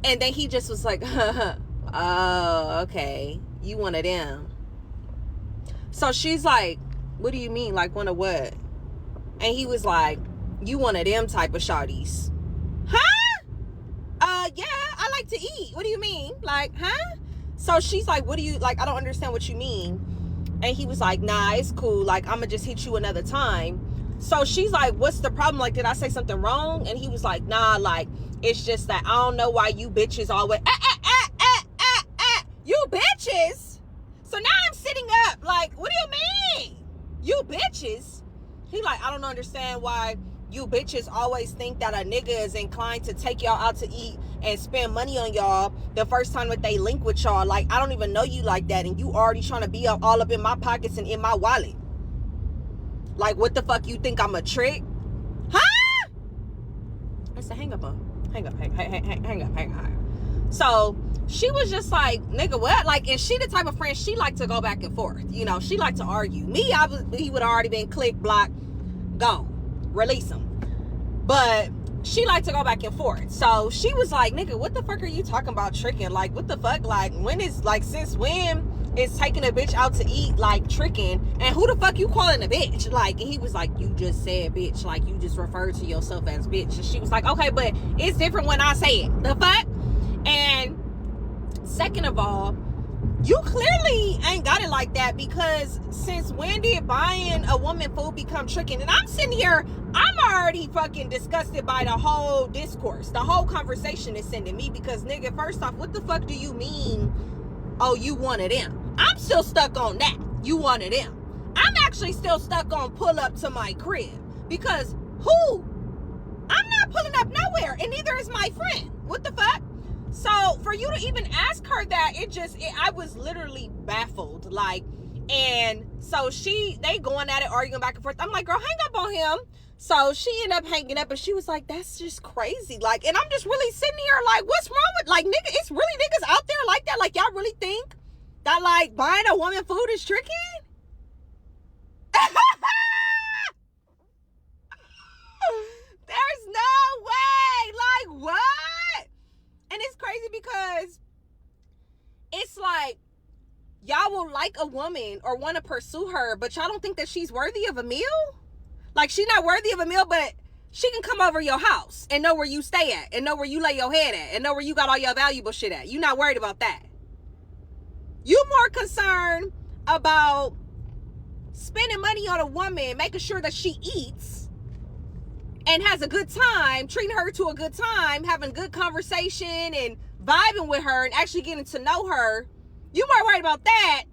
And then he just was like, oh, okay, you one of them. So she's like, what do you mean, like one of what? And he was like, you one of them type of shawties. Huh? Yeah, I like to eat. What do you mean? Like, huh? So she's like, what do you, like, I don't understand what you mean. And he was like, nah, it's cool. Like, I'm gonna just hit you another time. So she's like, what's the problem? Like, did I say something wrong? And he was like, nah, like, it's just that I don't know why you bitches always, you bitches? So now I'm sitting up, like, what do you mean? You bitches? He like, I don't understand why you bitches always think that a nigga is inclined to take y'all out to eat and spend money on y'all the first time that they link with y'all. Like, I don't even know you like that, and you already trying to be all up in my pockets and in my wallet. Like, what the fuck, you think I'm a trick? Huh? I said, hang up. So she was just like, nigga, what? Like, and she the type of friend, she like to go back and forth. You know, she like to argue. Me, he would have already been click, block, gone, release him. But she like to go back and forth. So she was like, nigga, what the fuck are you talking about tricking? Like, what the fuck? Like, when is, like, since when is taking a bitch out to eat, like, tricking? And who the fuck you calling a bitch? Like, and he was like, you just said bitch. Like, you just referred to yourself as bitch. And she was like, okay, but it's different when I say it. The fuck? And second of all, you clearly ain't got it like that, because since when did buying a woman food become tricking? And I'm sitting here, I'm already fucking disgusted by the whole discourse. The whole conversation is sending me, because nigga, first off, what the fuck do you mean, oh, you one of them? I'm still stuck on that. You one of them. I'm actually still stuck on pull up to my crib, because who? I'm not pulling up nowhere, and neither is my friend. What the fuck? So for you to even ask her that, I was literally baffled. Like, and so they going at it, arguing back and forth. I'm like, girl, hang up on him. So she ended up hanging up, and she was like, that's just crazy. Like, and I'm just really sitting here like, what's wrong with, like, nigga, it's really niggas out there like that? Like, y'all really think that, like, buying a woman food is tricking? There's no way. Like, what? And it's crazy because it's like, y'all will like a woman or want to pursue her, but y'all don't think that she's worthy of a meal? Like, she's not worthy of a meal, but she can come over your house and know where you stay at, and know where you lay your head at, and know where you got all your valuable shit at. You not worried about that. You more concerned about spending money on a woman, making sure that she eats and has a good time, treating her to a good time, having good conversation and vibing with her and actually getting to know her. You more worried about that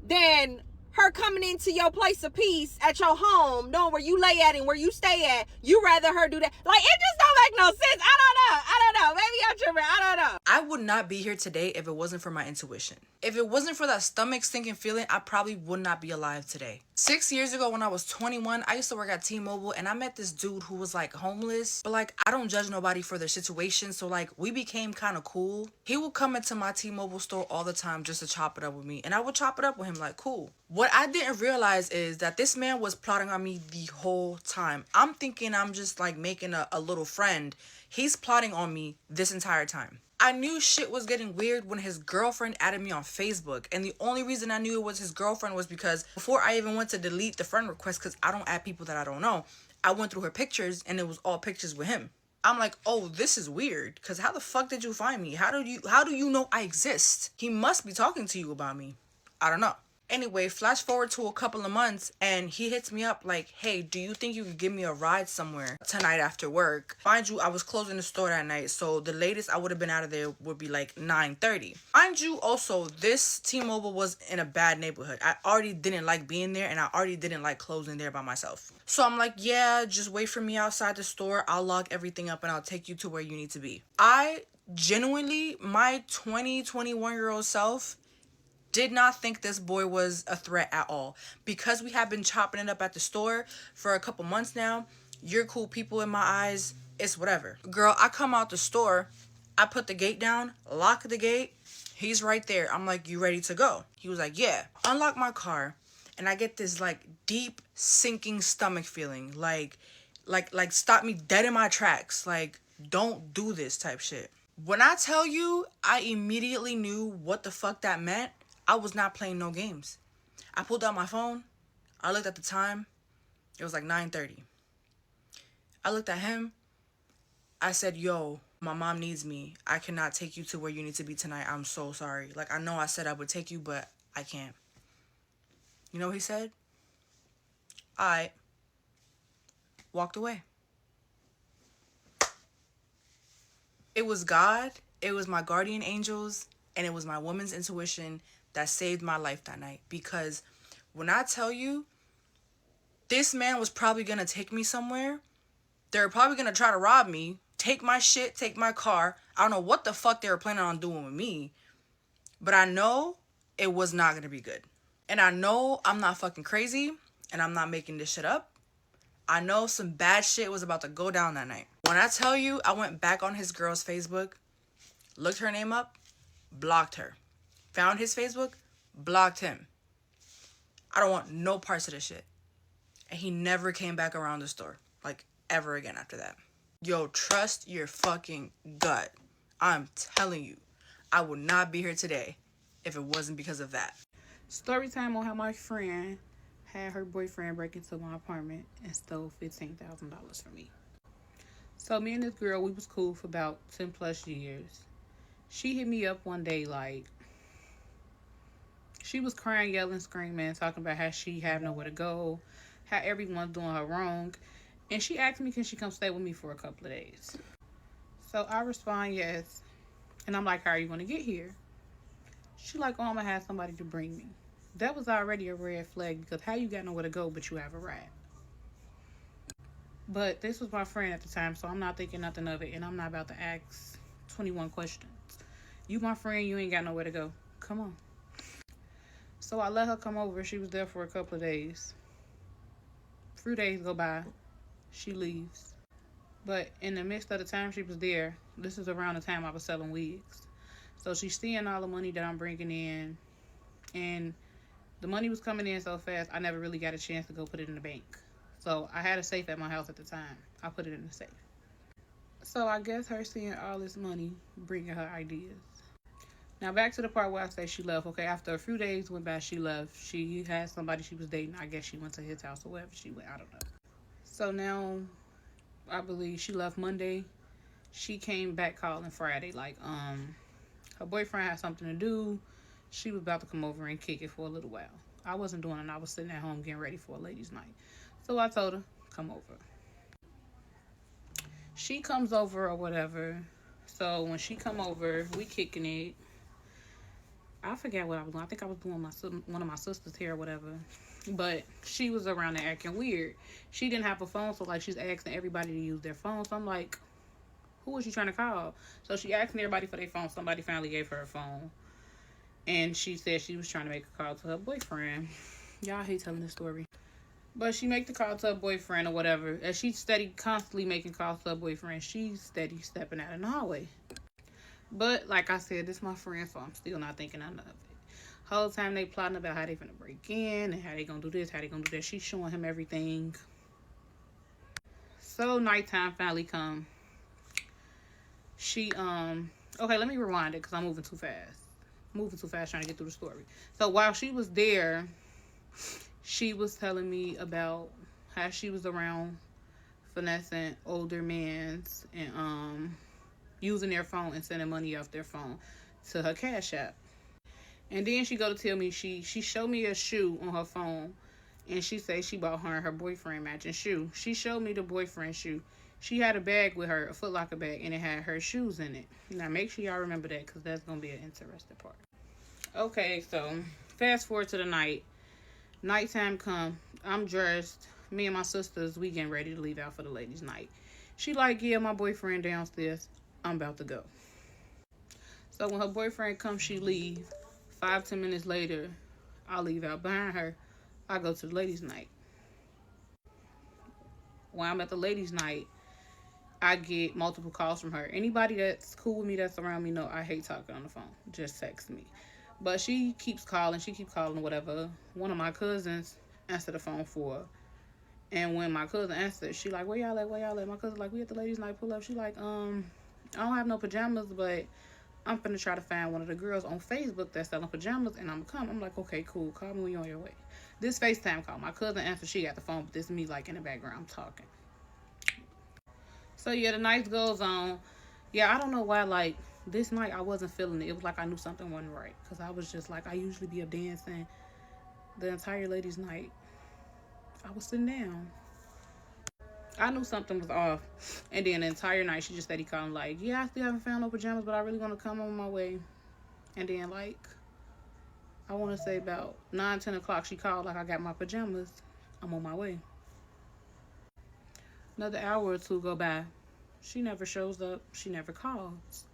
than her coming into your place of peace at your home, knowing where you lay at and where you stay at. You rather her do that. Like, it just don't make no sense. I don't know. Maybe I'm tripping. I don't know. I would not be here today if it wasn't for my intuition. If it wasn't for that stomach stinking feeling, I probably would not be alive today. 6 years ago when I was 21, I used to work at T-Mobile, and I met this dude who was like homeless. But like, I don't judge nobody for their situation, so like, we became kind of cool. He would come into my T-Mobile store all the time just to chop it up with me, and I would chop it up with him like, cool. What I didn't realize is that this man was plotting on me the whole time. I'm thinking I'm just like making a little friend. He's plotting on me this entire time. I knew shit was getting weird when his girlfriend added me on Facebook. And the only reason I knew it was his girlfriend was because before I even went to delete the friend request, because I don't add people that I don't know, I went through her pictures and it was all pictures with him. I'm like, oh, this is weird. Because how the fuck did you find me? How do you know I exist? He must be talking to you about me. I don't know. Anyway, flash forward to a couple of months, and he hits me up like, hey, do you think you could give me a ride somewhere tonight after work? Mind you, I was closing the store that night, so the latest I would have been out of there would be like 9:30. Mind you, also, this T-Mobile was in a bad neighborhood. I already didn't like being there, and I already didn't like closing there by myself. So I'm like, yeah, just wait for me outside the store. I'll log everything up, and I'll take you to where you need to be. I genuinely, my 21-year-old self, did not think this boy was a threat at all. Because we have been chopping it up at the store for a couple months now, you're cool people in my eyes, it's whatever. Girl, I come out the store, I put the gate down, lock the gate, he's right there. I'm like, you ready to go? He was like, yeah. Unlock my car, and I get this like deep sinking stomach feeling, like stop me dead in my tracks, like don't do this type shit. When I tell you, I immediately knew what the fuck that meant. I was not playing no games. I pulled out my phone. I looked at the time. It was like 9:30. I looked at him. I said, yo, my mom needs me. I cannot take you to where you need to be tonight. I'm so sorry. Like, I know I said I would take you, but I can't. You know what he said? I walked away. It was God, it was my guardian angels, and it was my woman's intuition that saved my life that night. Because when I tell you, this man was probably gonna take me somewhere. They're probably gonna try to rob me, take my shit, take my car. I don't know what the fuck they were planning on doing with me, but I know it was not gonna be good. And I know I'm not fucking crazy, and I'm not making this shit up. I know some bad shit was about to go down that night. When I tell you, I went back on his girl's Facebook, looked her name up, blocked her. Found his Facebook, blocked him. I don't want no parts of this shit. And he never came back around the store, like, ever again after that. Yo, trust your fucking gut. I'm telling you, I would not be here today if it wasn't because of that. Story time on how my friend had her boyfriend break into my apartment and stole $15,000 from me. So me and this girl, we was cool for about 10 plus years. She hit me up one day like, she was crying, yelling, screaming, talking about how she had nowhere to go, how everyone's doing her wrong. And she asked me, can she come stay with me for a couple of days? So I respond, yes. And I'm like, how are you going to get here? She like, oh, I'm going to have somebody to bring me. That was already a red flag because how you got nowhere to go but you have a ride? But this was my friend at the time, so I'm not thinking nothing of it. And I'm not about to ask 21 questions. You my friend, you ain't got nowhere to go. Come on. So I let her come over. She was there for a couple of days. A few days go by. She leaves. But in the midst of the time she was there, this is around the time I was selling wigs. So she's seeing all the money that I'm bringing in. And the money was coming in so fast, I never really got a chance to go put it in the bank. So I had a safe at my house at the time. I put it in the safe. So I guess her seeing all this money, bringing her ideas. Now back to the part where I say she left. Okay, after a few days went by, she left. She had somebody she was dating. I guess she went to his house or wherever she went. I don't know. So now, I believe she left Monday. She came back calling Friday. Like, her boyfriend had something to do. She was about to come over and kick it for a little while. I wasn't doing it. I was sitting at home getting ready for a ladies' night. So I told her, come over. She comes over or whatever. So when she come over, we kicking it. I forget what I was doing. I think I was doing one of my sister's hair or whatever. But she was around there acting weird. She didn't have a phone, so like she's asking everybody to use their phone. So I'm like, who was she trying to call? So she asked everybody for their phone. Somebody finally gave her a phone. And she said she was trying to make a call to her boyfriend. Y'all hate telling this story. But she make the call to her boyfriend or whatever. And she steady constantly making calls to her boyfriend. She's steady stepping out in the hallway. But like I said, this is my friend, so I'm still not thinking none of it. Whole time they plotting about how they finna break in and how they gonna do this, how they gonna do that. She's showing him everything. So nighttime finally come. She okay, let me rewind it because I'm moving too fast trying to get through the story. So while she was there, she was telling me about how she was around finessing older mans and using their phone and sending money off their phone to her Cash App. And then she go to tell me she showed me a shoe on her phone, and she say she bought her and her boyfriend matching shoe. She showed me the boyfriend shoe. She had a bag with her, a Foot Locker bag, and it had her shoes in it. Now make sure y'all remember that because that's gonna be an interesting part. Okay, so fast forward to the night. Nighttime come. I'm dressed. Me and my sisters, we getting ready to leave out for the ladies' night. She like, yeah, my boyfriend downstairs. I'm about to go. So when her boyfriend comes, she leave. 5-10 minutes later, I leave out behind her. I go to the ladies' night. When I'm at the ladies' night, I get multiple calls from her. Anybody that's cool with me, that's around me, know I hate talking on the phone. Just text me. But she keeps calling, whatever. One of my cousins answered the phone for her. And when my cousin answered, she like, where y'all at? My cousin like, we at the ladies' night, pull up. She like, I don't have no pajamas, but I'm finna try to find one of the girls on Facebook that's selling pajamas, and I'm gonna come. I'm like, okay, cool. Call me when you're on your way. This FaceTime call. My cousin answered. She got the phone, but this is me, like, in the background talking. So, yeah, the night goes on. Yeah, I don't know why, like, this night I wasn't feeling it. It was like I knew something wasn't right. Because I was just like, I usually be up dancing the entire ladies' night. I was sitting down. I knew something was off. And then the entire night, she just steady calling, like, yeah, I still haven't found no pajamas, but I really want to come on my way. And then, like, I want to say about 9, 10 o'clock, she called, like, I got my pajamas. I'm on my way. Another hour or two go by. She never shows up. She never calls.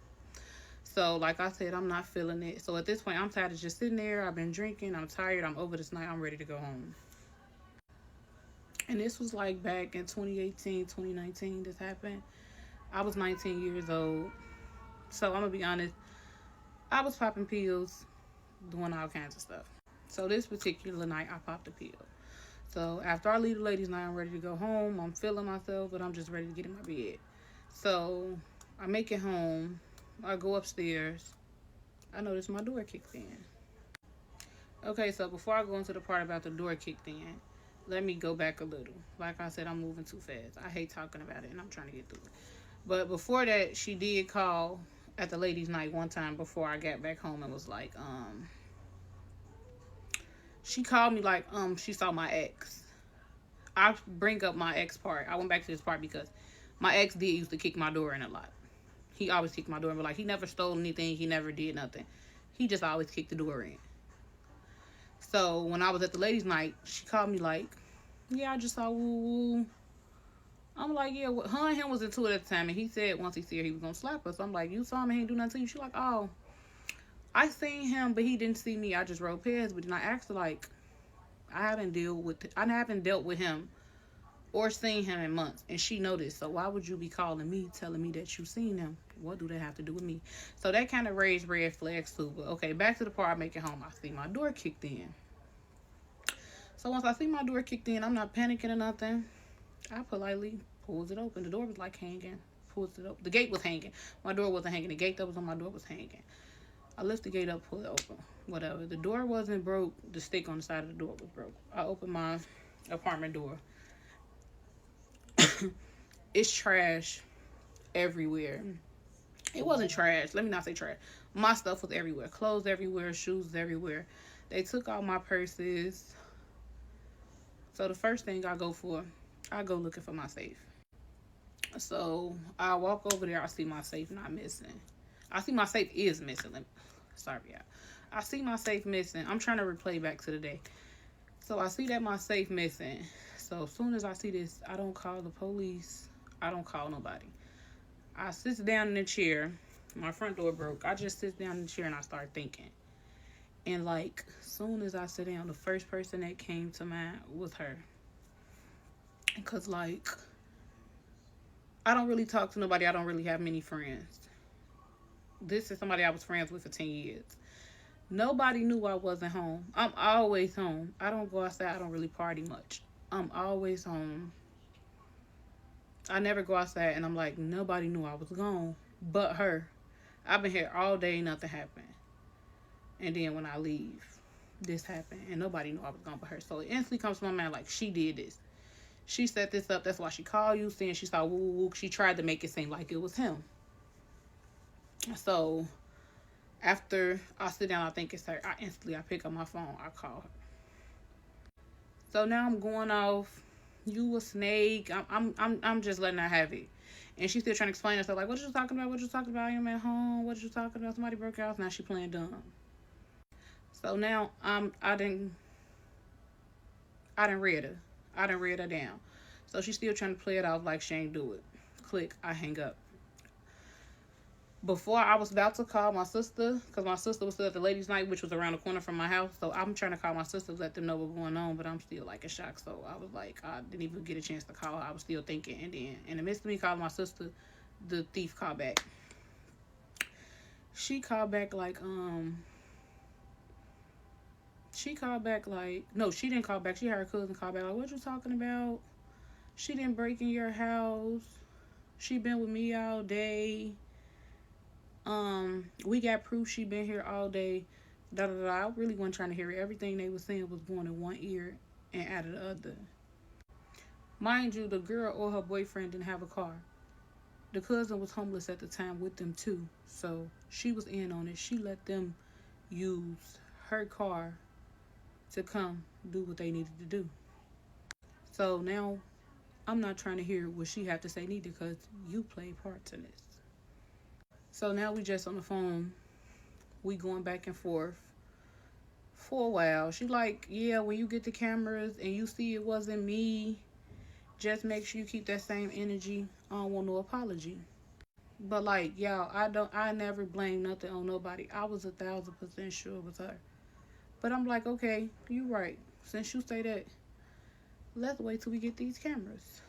So, like I said, I'm not feeling it. So, at this point, I'm tired of just sitting there. I've been drinking. I'm tired. I'm over this night. I'm ready to go home. And this was, like, back in 2018, 2019, this happened. I was 19 years old. So, I'm going to be honest. I was popping pills, doing all kinds of stuff. So, this particular night, I popped a pill. So, after I leave the ladies' night, I'm ready to go home. I'm feeling myself, but I'm just ready to get in my bed. So, I make it home. I go upstairs. I notice my door kicked in. Okay, so before I go into the part about the door kicked in, let me go back a little. Like I said, I'm moving too fast. I hate talking about it, and I'm trying to get through it. But before that, she did call at the ladies' night one time before I got back home and was like, she called me like, she saw my ex. I bring up my ex part. I went back to this part because my ex did used to kick my door in a lot. He always kicked my door in, but like he never stole anything. He never did nothing. He just always kicked the door in. So when I was at the ladies' night, she called me like, yeah, I just saw woo woo. I'm like, yeah, her and him was into it at the time, and he said once he see her, he was gonna slap her. So I'm like, you saw him, he didn't do nothing to you. She like, oh, I seen him, but he didn't see me. I just rode past. But then I asked her like, I haven't dealt with him or seen him in months, and she noticed. So why would you be calling me, telling me that you seen him? What do that have to do with me? So that kind of raised red flags too. But okay, back to the part I make it home. I see my door kicked in. So once I see my door kicked in, I'm not panicking or nothing. I politely pulls it open. The door was like hanging. Pulls it open. The gate was hanging. My door wasn't hanging. The gate that was on my door was hanging. I lift the gate up, pull it open. Whatever. The door wasn't broke. The stick on the side of the door was broke. I opened my apartment door. It's trash everywhere. It wasn't trash. Let me not say trash. My stuff was everywhere. Clothes everywhere. Shoes everywhere. They took all my purses. So the first thing I go looking for my safe. So I walk over there. I see my safe not missing. I see my safe is missing. Sorry, y'all. I see my safe missing. I'm trying to replay back to the day. So I see that my safe missing. So as soon as I see this, I don't call the police. I don't call nobody. I sit down in the chair. My front door broke. I just sit down in the chair and I start thinking. And like, soon as I sit down, the first person that came to mind was her. Because like, I don't really talk to nobody. I don't really have many friends. This is somebody I was friends with for 10 years. Nobody knew I wasn't home. I'm always home. I don't go outside. I don't really party much. I'm always home. I never go outside, and I'm like, nobody knew I was gone but her. I've been here all day, nothing happened. And then when I leave, this happened, and nobody knew I was gone but her. So it instantly comes to my mind, like, she did this. She set this up. That's why she called you, saying she saw woo woo. She tried to make it seem like it was him. So after I sit down, I think it's her. I pick up my phone. I call her. So now I'm going off. You a snake. I'm just letting her have it. And she's still trying to explain herself. Like, what you talking about? What you talking about? I'm at home. What you talking about? Somebody broke out. Now she playing dumb. So now I didn't read her. I didn't read her down. So she's still trying to play it off like she ain't do it. Click. I hang up. Before I was about to call my sister, because my sister was still at the ladies' night, which was around the corner from my house. So I'm trying to call my sister to let them know what's going on, but I'm still like in shock. So I was like, I didn't even get a chance to call her. I was still thinking. And then in the midst of me calling my sister, the thief called back. She called back like, no, she didn't call back. She had her cousin call back like, what you talking about? She didn't break in your house. She been with me all day. We got proof she been here all day. Da da da. I really wasn't trying to hear it. Everything they was saying was going in one ear and out of the other. Mind you, the girl or her boyfriend didn't have a car. The cousin was homeless at the time with them too, so she was in on it. She let them use her car to come do what they needed to do. So now I'm not trying to hear what she had to say neither, because you played parts in this. So now we just on the phone. We going back and forth for a while. She like, yeah, when you get the cameras and you see it wasn't me, just make sure you keep that same energy. I don't want no apology. But like, y'all, I never blame nothing on nobody. I was 1,000% sure it was her. But I'm like, okay, you right. Since you say that, let's wait till we get these cameras.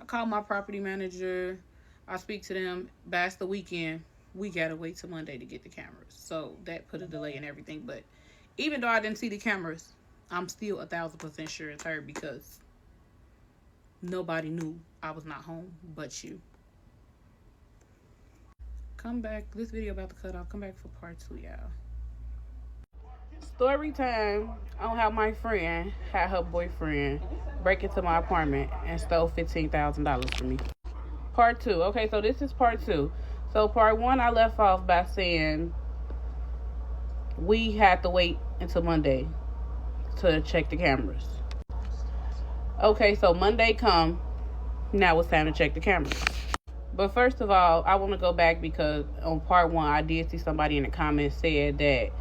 I call my property manager. I speak to them. That's the weekend. We gotta wait till Monday to get the cameras. So that put a delay in everything. But even though I didn't see the cameras, I'm still 1,000% sure it's her, because nobody knew I was not home but you. Come back. This video about to cut off. Come back for part 2, y'all. Story time on how my friend had her boyfriend break into my apartment and stole $15,000 from me. Part 2. Okay, so this is part 2. So part 1, I left off by saying we had to wait until Monday to check the cameras. Okay, so Monday come. Now it's time to check the cameras. But first of all, I want to go back, because on part 1, I did see somebody in the comments said that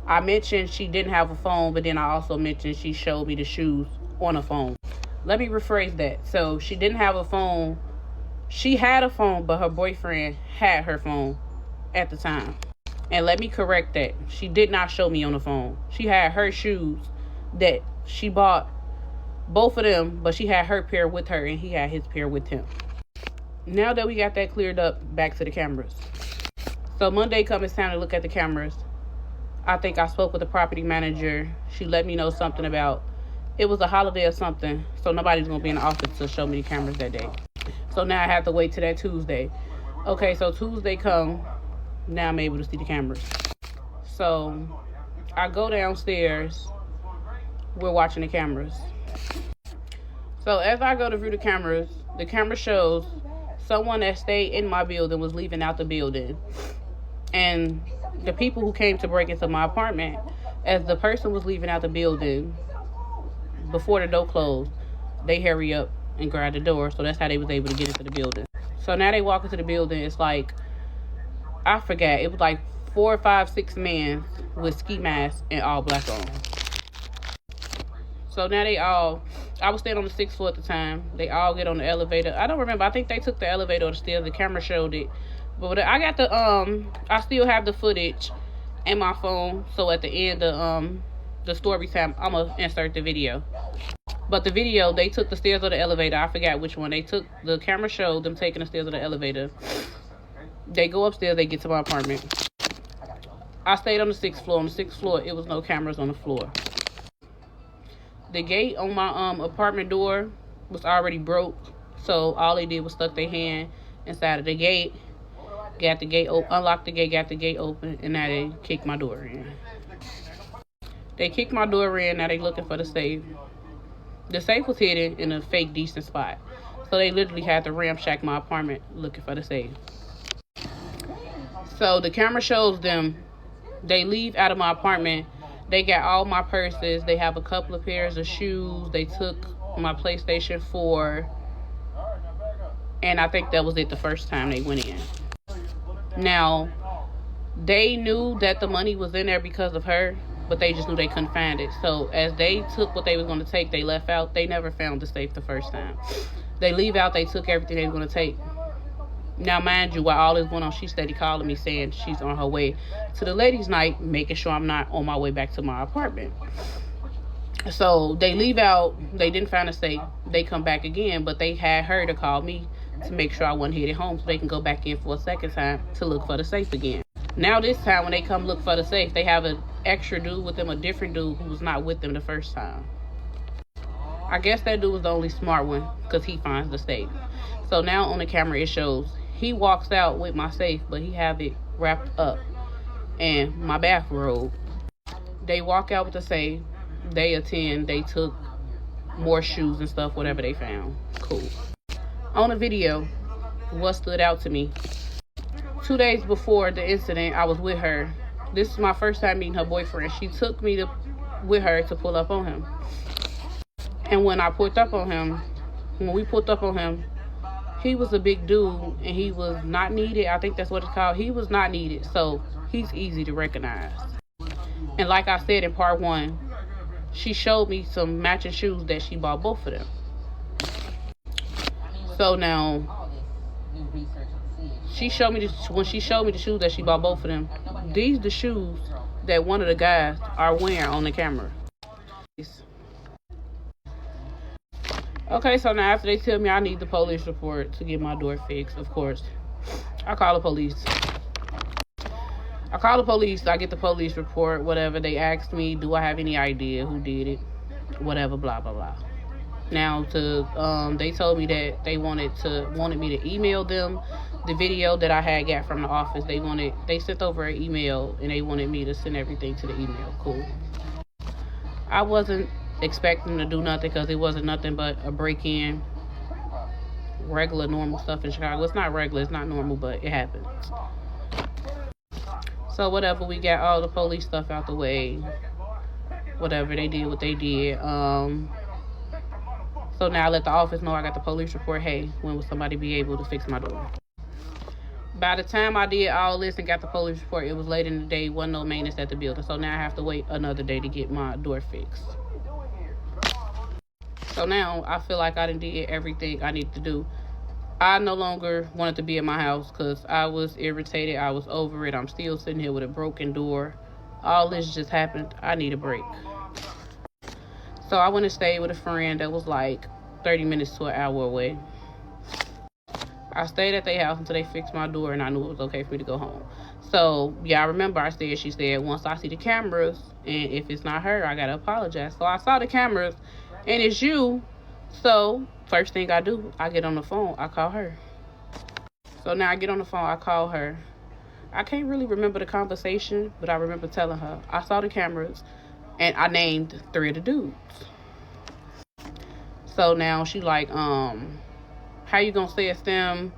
I mentioned she didn't have a phone, but then I also mentioned she showed me the shoes on a phone. Let me rephrase that. So she didn't have a phone. She had a phone, but her boyfriend had her phone at the time. And let me correct that. She did not show me on the phone. She had her shoes that she bought, both of them, but she had her pair with her and he had his pair with him. Now that we got that cleared up, back to the cameras. So Monday come, it's time to look at the cameras. I think I spoke with the property manager. She let me know something about, it was a holiday or something, so nobody's going to be in the office to show me the cameras that day. So now I have to wait till that Tuesday. Okay, so Tuesday come, now I'm able to see the cameras. So I go downstairs, we're watching the cameras. So as I go to view the camera shows someone that stayed in my building was leaving out the building. And the people who came to break into my apartment, as the person was leaving out the building, before the door closed, they hurry up and grab the door. So that's how they was able to get into the building. So now they walk into the building. It's like, I forgot, it was like 4, 5, 6 men with ski masks and all black on. So now I was staying on the 6th floor at the time. They all get on the elevator. I don't remember. I think they took the elevator or the stairs. The camera showed it. But I got I still have the footage in my phone. So at the end of the story time, I'm going to insert the video. But the video, they took the stairs or the elevator. I forgot which one. The camera showed them taking the stairs or the elevator. They go upstairs. They get to my apartment. I stayed on the 6th floor. On the 6th floor, it was no cameras on the floor. The gate on my apartment door was already broke, so all they did was stuck their hand inside of the gate, got the gate open, unlocked the gate, got the gate open, and now they kicked my door in. They kicked my door in. Now they looking for the safe. The safe was hidden in a fake decent spot, so they literally had to ramshack my apartment looking for the safe. So the camera shows them. They leave out of my apartment. They got all my purses. They have a couple of pairs of shoes. They took my PlayStation 4. And I think that was it the first time they went in. Now, they knew that the money was in there because of her, but they just knew they couldn't find it. So as they took what they was going to take, they left out. They never found the safe the first time. They leave out. They took everything they were going to take. Now, mind you, while all this going on, she's steady calling me saying she's on her way to the ladies' night, making sure I'm not on my way back to my apartment. So they leave out. They didn't find a safe. They come back again, but they had her to call me to make sure I wasn't headed home so they can go back in for a second time to look for the safe again. Now this time when they come look for the safe, they have an extra dude with them, a different dude who was not with them the first time. I guess that dude was the only smart one because he finds the safe. So now on the camera it shows He walks out with my safe, but he have it wrapped up and my bathrobe. They walk out with the safe. They attend. They took more shoes and stuff, whatever they found. Cool. On the video, what stood out to me, 2 days before the incident, I was with her. This is my first time meeting her boyfriend. She took me with her to pull up on him. And when we pulled up on him, he was a big dude and he was not needed. I think that's what it's called. He was not needed, so he's easy to recognize. And like I said in part 1, she showed me some matching shoes that she bought both of them. So now, when she showed me the shoes that she bought both of them, these the shoes that one of the guys are wearing on the camera. Okay, so now after they tell me I need the police report to get my door fixed, of course, I call the police. I get the police report, whatever. They asked me, do I have any idea who did it? Whatever, blah, blah, blah. Now, they told me that they wanted me to email them the video that I had got from the office. They sent over an email and they wanted me to send everything to the email. Cool. I wasn't expecting to do nothing because it wasn't nothing but a break-in, regular, normal stuff in Chicago. It's not regular, it's not normal, but it happens. So whatever, we got all the police stuff out the way. Whatever, they did what they did. So now I let the office know I got the police report. Hey, when will somebody be able to fix my door? By the time I did all this and got the police report, it was late in the day. Wasn't no maintenance at the building. So now I have to wait another day to get my door fixed. So now I feel like I done did everything I need to do. I no longer wanted to be in my house because I was irritated. I was over it. I'm still sitting here with a broken door. All this just happened. I need a break. So I went and stayed with a friend that was like 30 minutes to an hour away. I stayed at their house until they fixed my door and I knew it was okay for me to go home. So, yeah, I remember she said, once I see the cameras and if it's not her, I got to apologize. So I saw the cameras and it's you. So first thing I do, I get on the phone, I call her. So now I get on the phone, I call her. I can't really remember the conversation, but I remember telling her, I saw the cameras and I named 3 of the dudes. So now she like, how you gonna say it's them?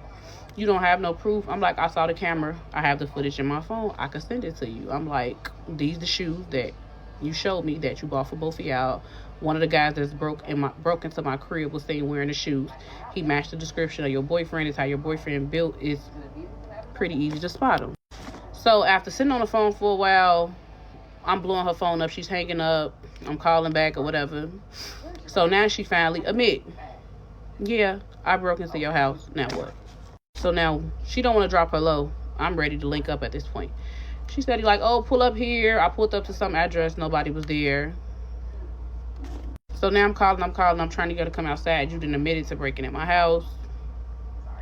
You don't have no proof. I'm like, I saw the camera. I have the footage in my phone. I can send it to you. I'm like, these the shoes that you showed me that you bought for both of y'all. One of the guys that's broke into my crib was seen wearing the shoes. He matched the description of your boyfriend. It's how your boyfriend built. It's pretty easy to spot him. So after sitting on the phone for a while, I'm blowing her phone up. She's hanging up. I'm calling back or whatever. So now she finally admit, yeah, I broke into your house. Now what? So now she don't want to drop her low. I'm ready to link up at this point. She said, like, oh, pull up here. I pulled up to some address. Nobody was there. So now I'm calling. I'm trying to get her to come outside. You didn't admit to breaking in my house.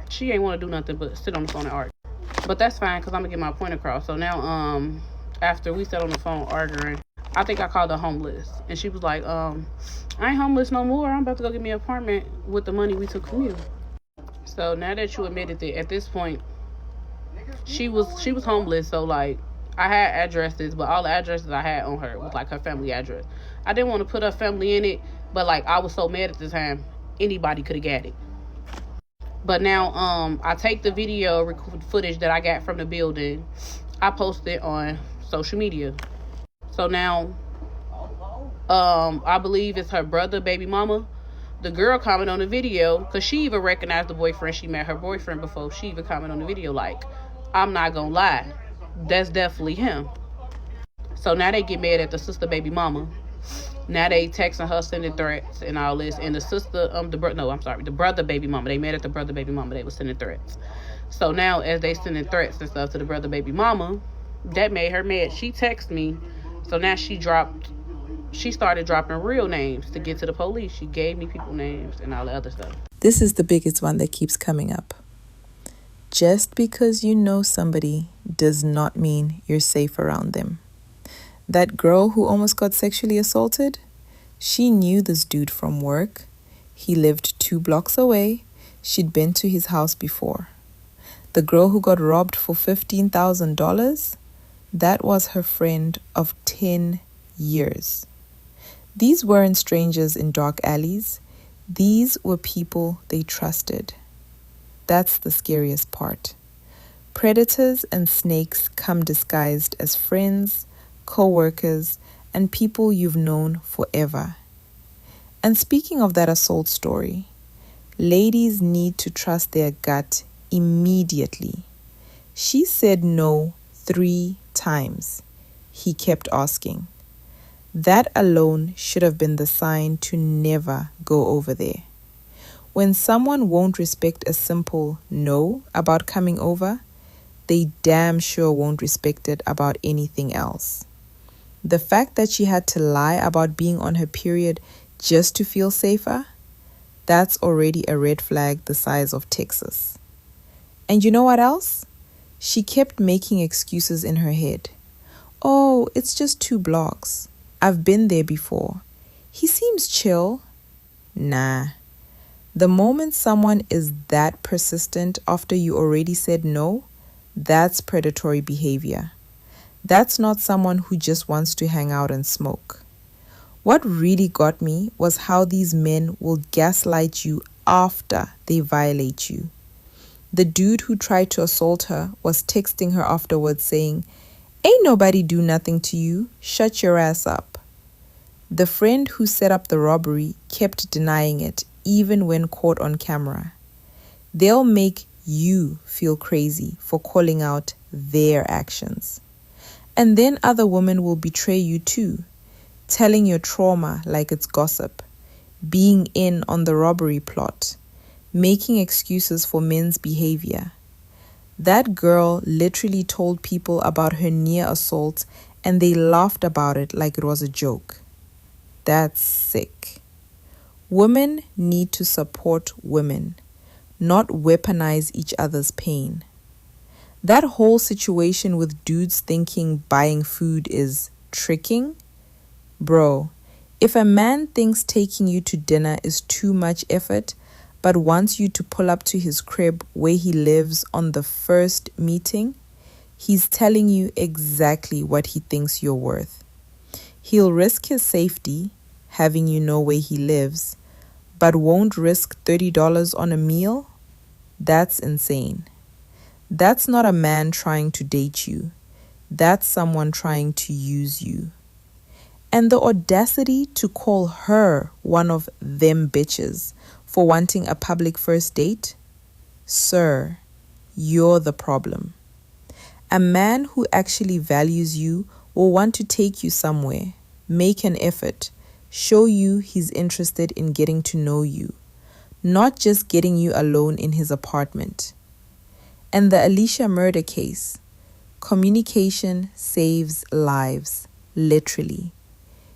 She ain't want to do nothing but sit on the phone and argue. But that's fine because I'm going to get my point across. So now, after we sat on the phone arguing, I think I called her homeless. And she was like, I ain't homeless no more. I'm about to go get me an apartment with the money we took from you. So now that you admitted that, at this point, she was homeless. So, like, I had addresses, but all the addresses I had on her was, like, her family address. I didn't want to put her family in it, but, like, I was so mad at the time, anybody could have got it. But now, I take the video footage that I got from the building. I post it on social media. So now, I believe it's her brother, baby mama. The girl commented on the video, because she even recognized the boyfriend. She met her boyfriend before. She even commented on the video, like, I'm not going to lie. That's definitely him. So now they get mad at the sister, baby mama. Now they texting her, sending threats and all this. And the sister, the brother, baby mama. They mad at the brother, baby mama. They was sending threats. So now as they sending threats and stuff to the brother, baby mama, that made her mad. She texted me. So now she started dropping real names to get to the police. She gave me people names and all the other stuff. This is the biggest one that keeps coming up. Just because you know somebody does not mean you're safe around them. That girl who almost got sexually assaulted, she knew this dude from work. He lived 2 blocks away. She'd been to his house before. The girl who got robbed for $15,000, that was her friend of 10 years. These weren't strangers in dark alleys. These were people they trusted. That's the scariest part. Predators and snakes come disguised as friends, co-workers, and people you've known forever. And speaking of that assault story, ladies need to trust their gut immediately. She said no 3 times. He kept asking. That alone should have been the sign to never go over there. When someone won't respect a simple no about coming over, they damn sure won't respect it about anything else. The fact that she had to lie about being on her period just to feel safer, that's already a red flag the size of Texas. And you know what else? She kept making excuses in her head. Oh, it's just 2 blocks. I've been there before. He seems chill. Nah. The moment someone is that persistent after you already said no, that's predatory behavior. That's not someone who just wants to hang out and smoke. What really got me was how these men will gaslight you after they violate you. The dude who tried to assault her was texting her afterwards saying, "Ain't nobody do nothing to you. Shut your ass up." The friend who set up the robbery kept denying it even when caught on camera. They'll make you feel crazy for calling out their actions. And then other women will betray you too, telling your trauma like it's gossip, being in on the robbery plot, making excuses for men's behavior. That girl literally told people about her near assault and they laughed about it like it was a joke. That's sick. Women need to support women, not weaponize each other's pain. That whole situation with dudes thinking buying food is tricking. Bro, if a man thinks taking you to dinner is too much effort, but wants you to pull up to his crib where he lives on the first meeting, he's telling you exactly what he thinks you're worth. He'll risk his safety, having you know where he lives, but won't risk $30 on a meal? That's insane. That's not a man trying to date you. That's someone trying to use you. And the audacity to call her one of them bitches for wanting a public first date? Sir, you're the problem. A man who actually values you will want to take you somewhere, make an effort, show you he's interested in getting to know you, not just getting you alone in his apartment. And the Alicia murder case, communication saves lives, literally.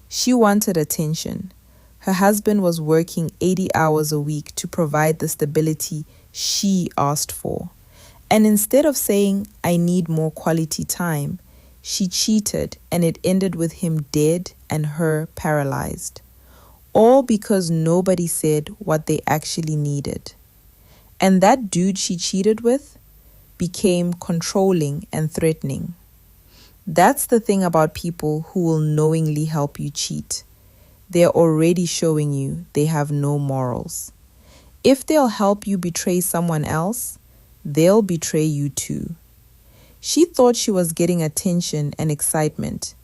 She wanted attention. Her husband was working 80 hours a week to provide the stability she asked for. And instead of saying, "I need more quality time," she cheated and it ended with him dead and her paralyzed. All because nobody said what they actually needed. And that dude she cheated with became controlling and threatening. That's the thing about people who will knowingly help you cheat. They're already showing you they have no morals. If they'll help you betray someone else, they'll betray you too. She thought she was getting attention and excitement,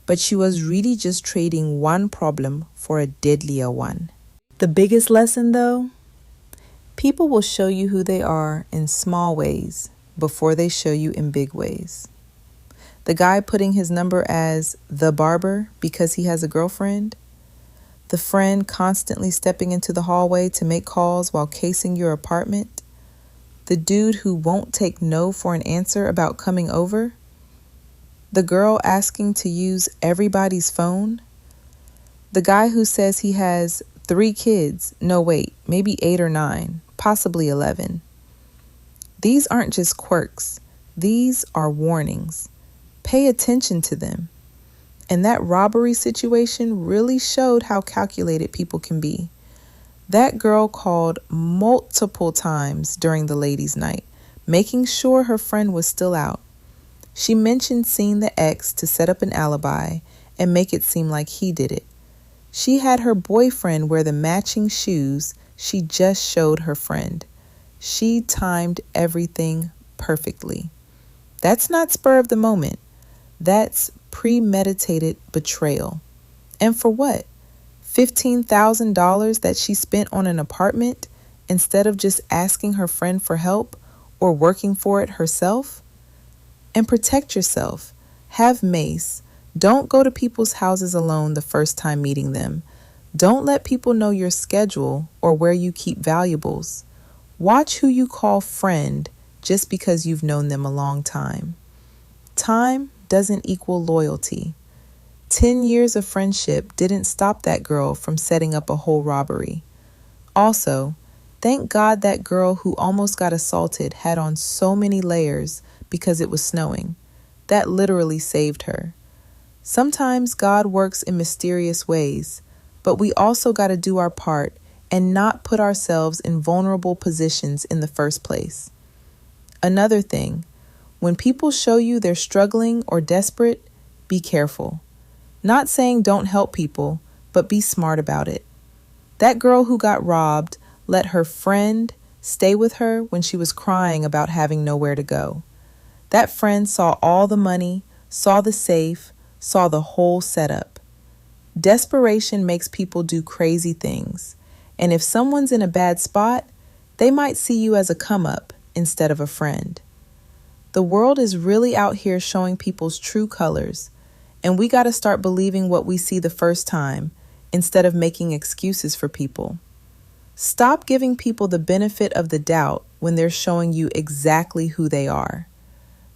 but she was really just trading one problem for a deadlier one. The biggest lesson though? People will show you who they are in small ways before they show you in big ways. The guy putting his number as the barber because he has a girlfriend. The friend constantly stepping into the hallway to make calls while casing your apartment. The dude who won't take no for an answer about coming over. The girl asking to use everybody's phone. The guy who says he has 3 kids. No, wait, maybe 8 or 9, possibly 11. These aren't just quirks. These are warnings. Pay attention to them. And that robbery situation really showed how calculated people can be. That girl called multiple times during the ladies' night, making sure her friend was still out. She mentioned seeing the ex to set up an alibi and make it seem like he did it. She had her boyfriend wear the matching shoes she just showed her friend. She timed everything perfectly. That's not spur of the moment. That's premeditated betrayal. And for what? $15,000 that she spent on an apartment instead of just asking her friend for help or working for it herself? And protect yourself. Have mace. Don't go to people's houses alone the first time meeting them. Don't let people know your schedule or where you keep valuables. Watch who you call friend just because you've known them a long time. Time doesn't equal loyalty. 10 years of friendship didn't stop that girl from setting up a whole robbery. Also, thank God that girl who almost got assaulted had on so many layers because it was snowing. That literally saved her. Sometimes God works in mysterious ways, but we also got to do our part and not put ourselves in vulnerable positions in the first place. Another thing, when people show you they're struggling or desperate, be careful. Not saying don't help people, but be smart about it. That girl who got robbed let her friend stay with her when she was crying about having nowhere to go. That friend saw all the money, saw the safe, saw the whole setup. Desperation makes people do crazy things, and if someone's in a bad spot, they might see you as a come-up instead of a friend. The world is really out here showing people's true colors, and we got to start believing what we see the first time instead of making excuses for people. Stop giving people the benefit of the doubt when they're showing you exactly who they are.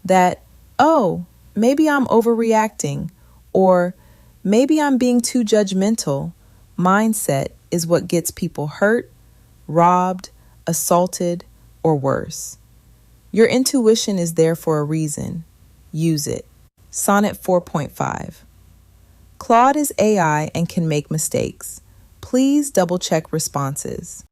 That, oh, maybe I'm overreacting, or maybe I'm being too judgmental mindset is what gets people hurt, robbed, assaulted, or worse. Your intuition is there for a reason. Use it. Sonnet 4.5. Claude is AI and can make mistakes. Please double check responses.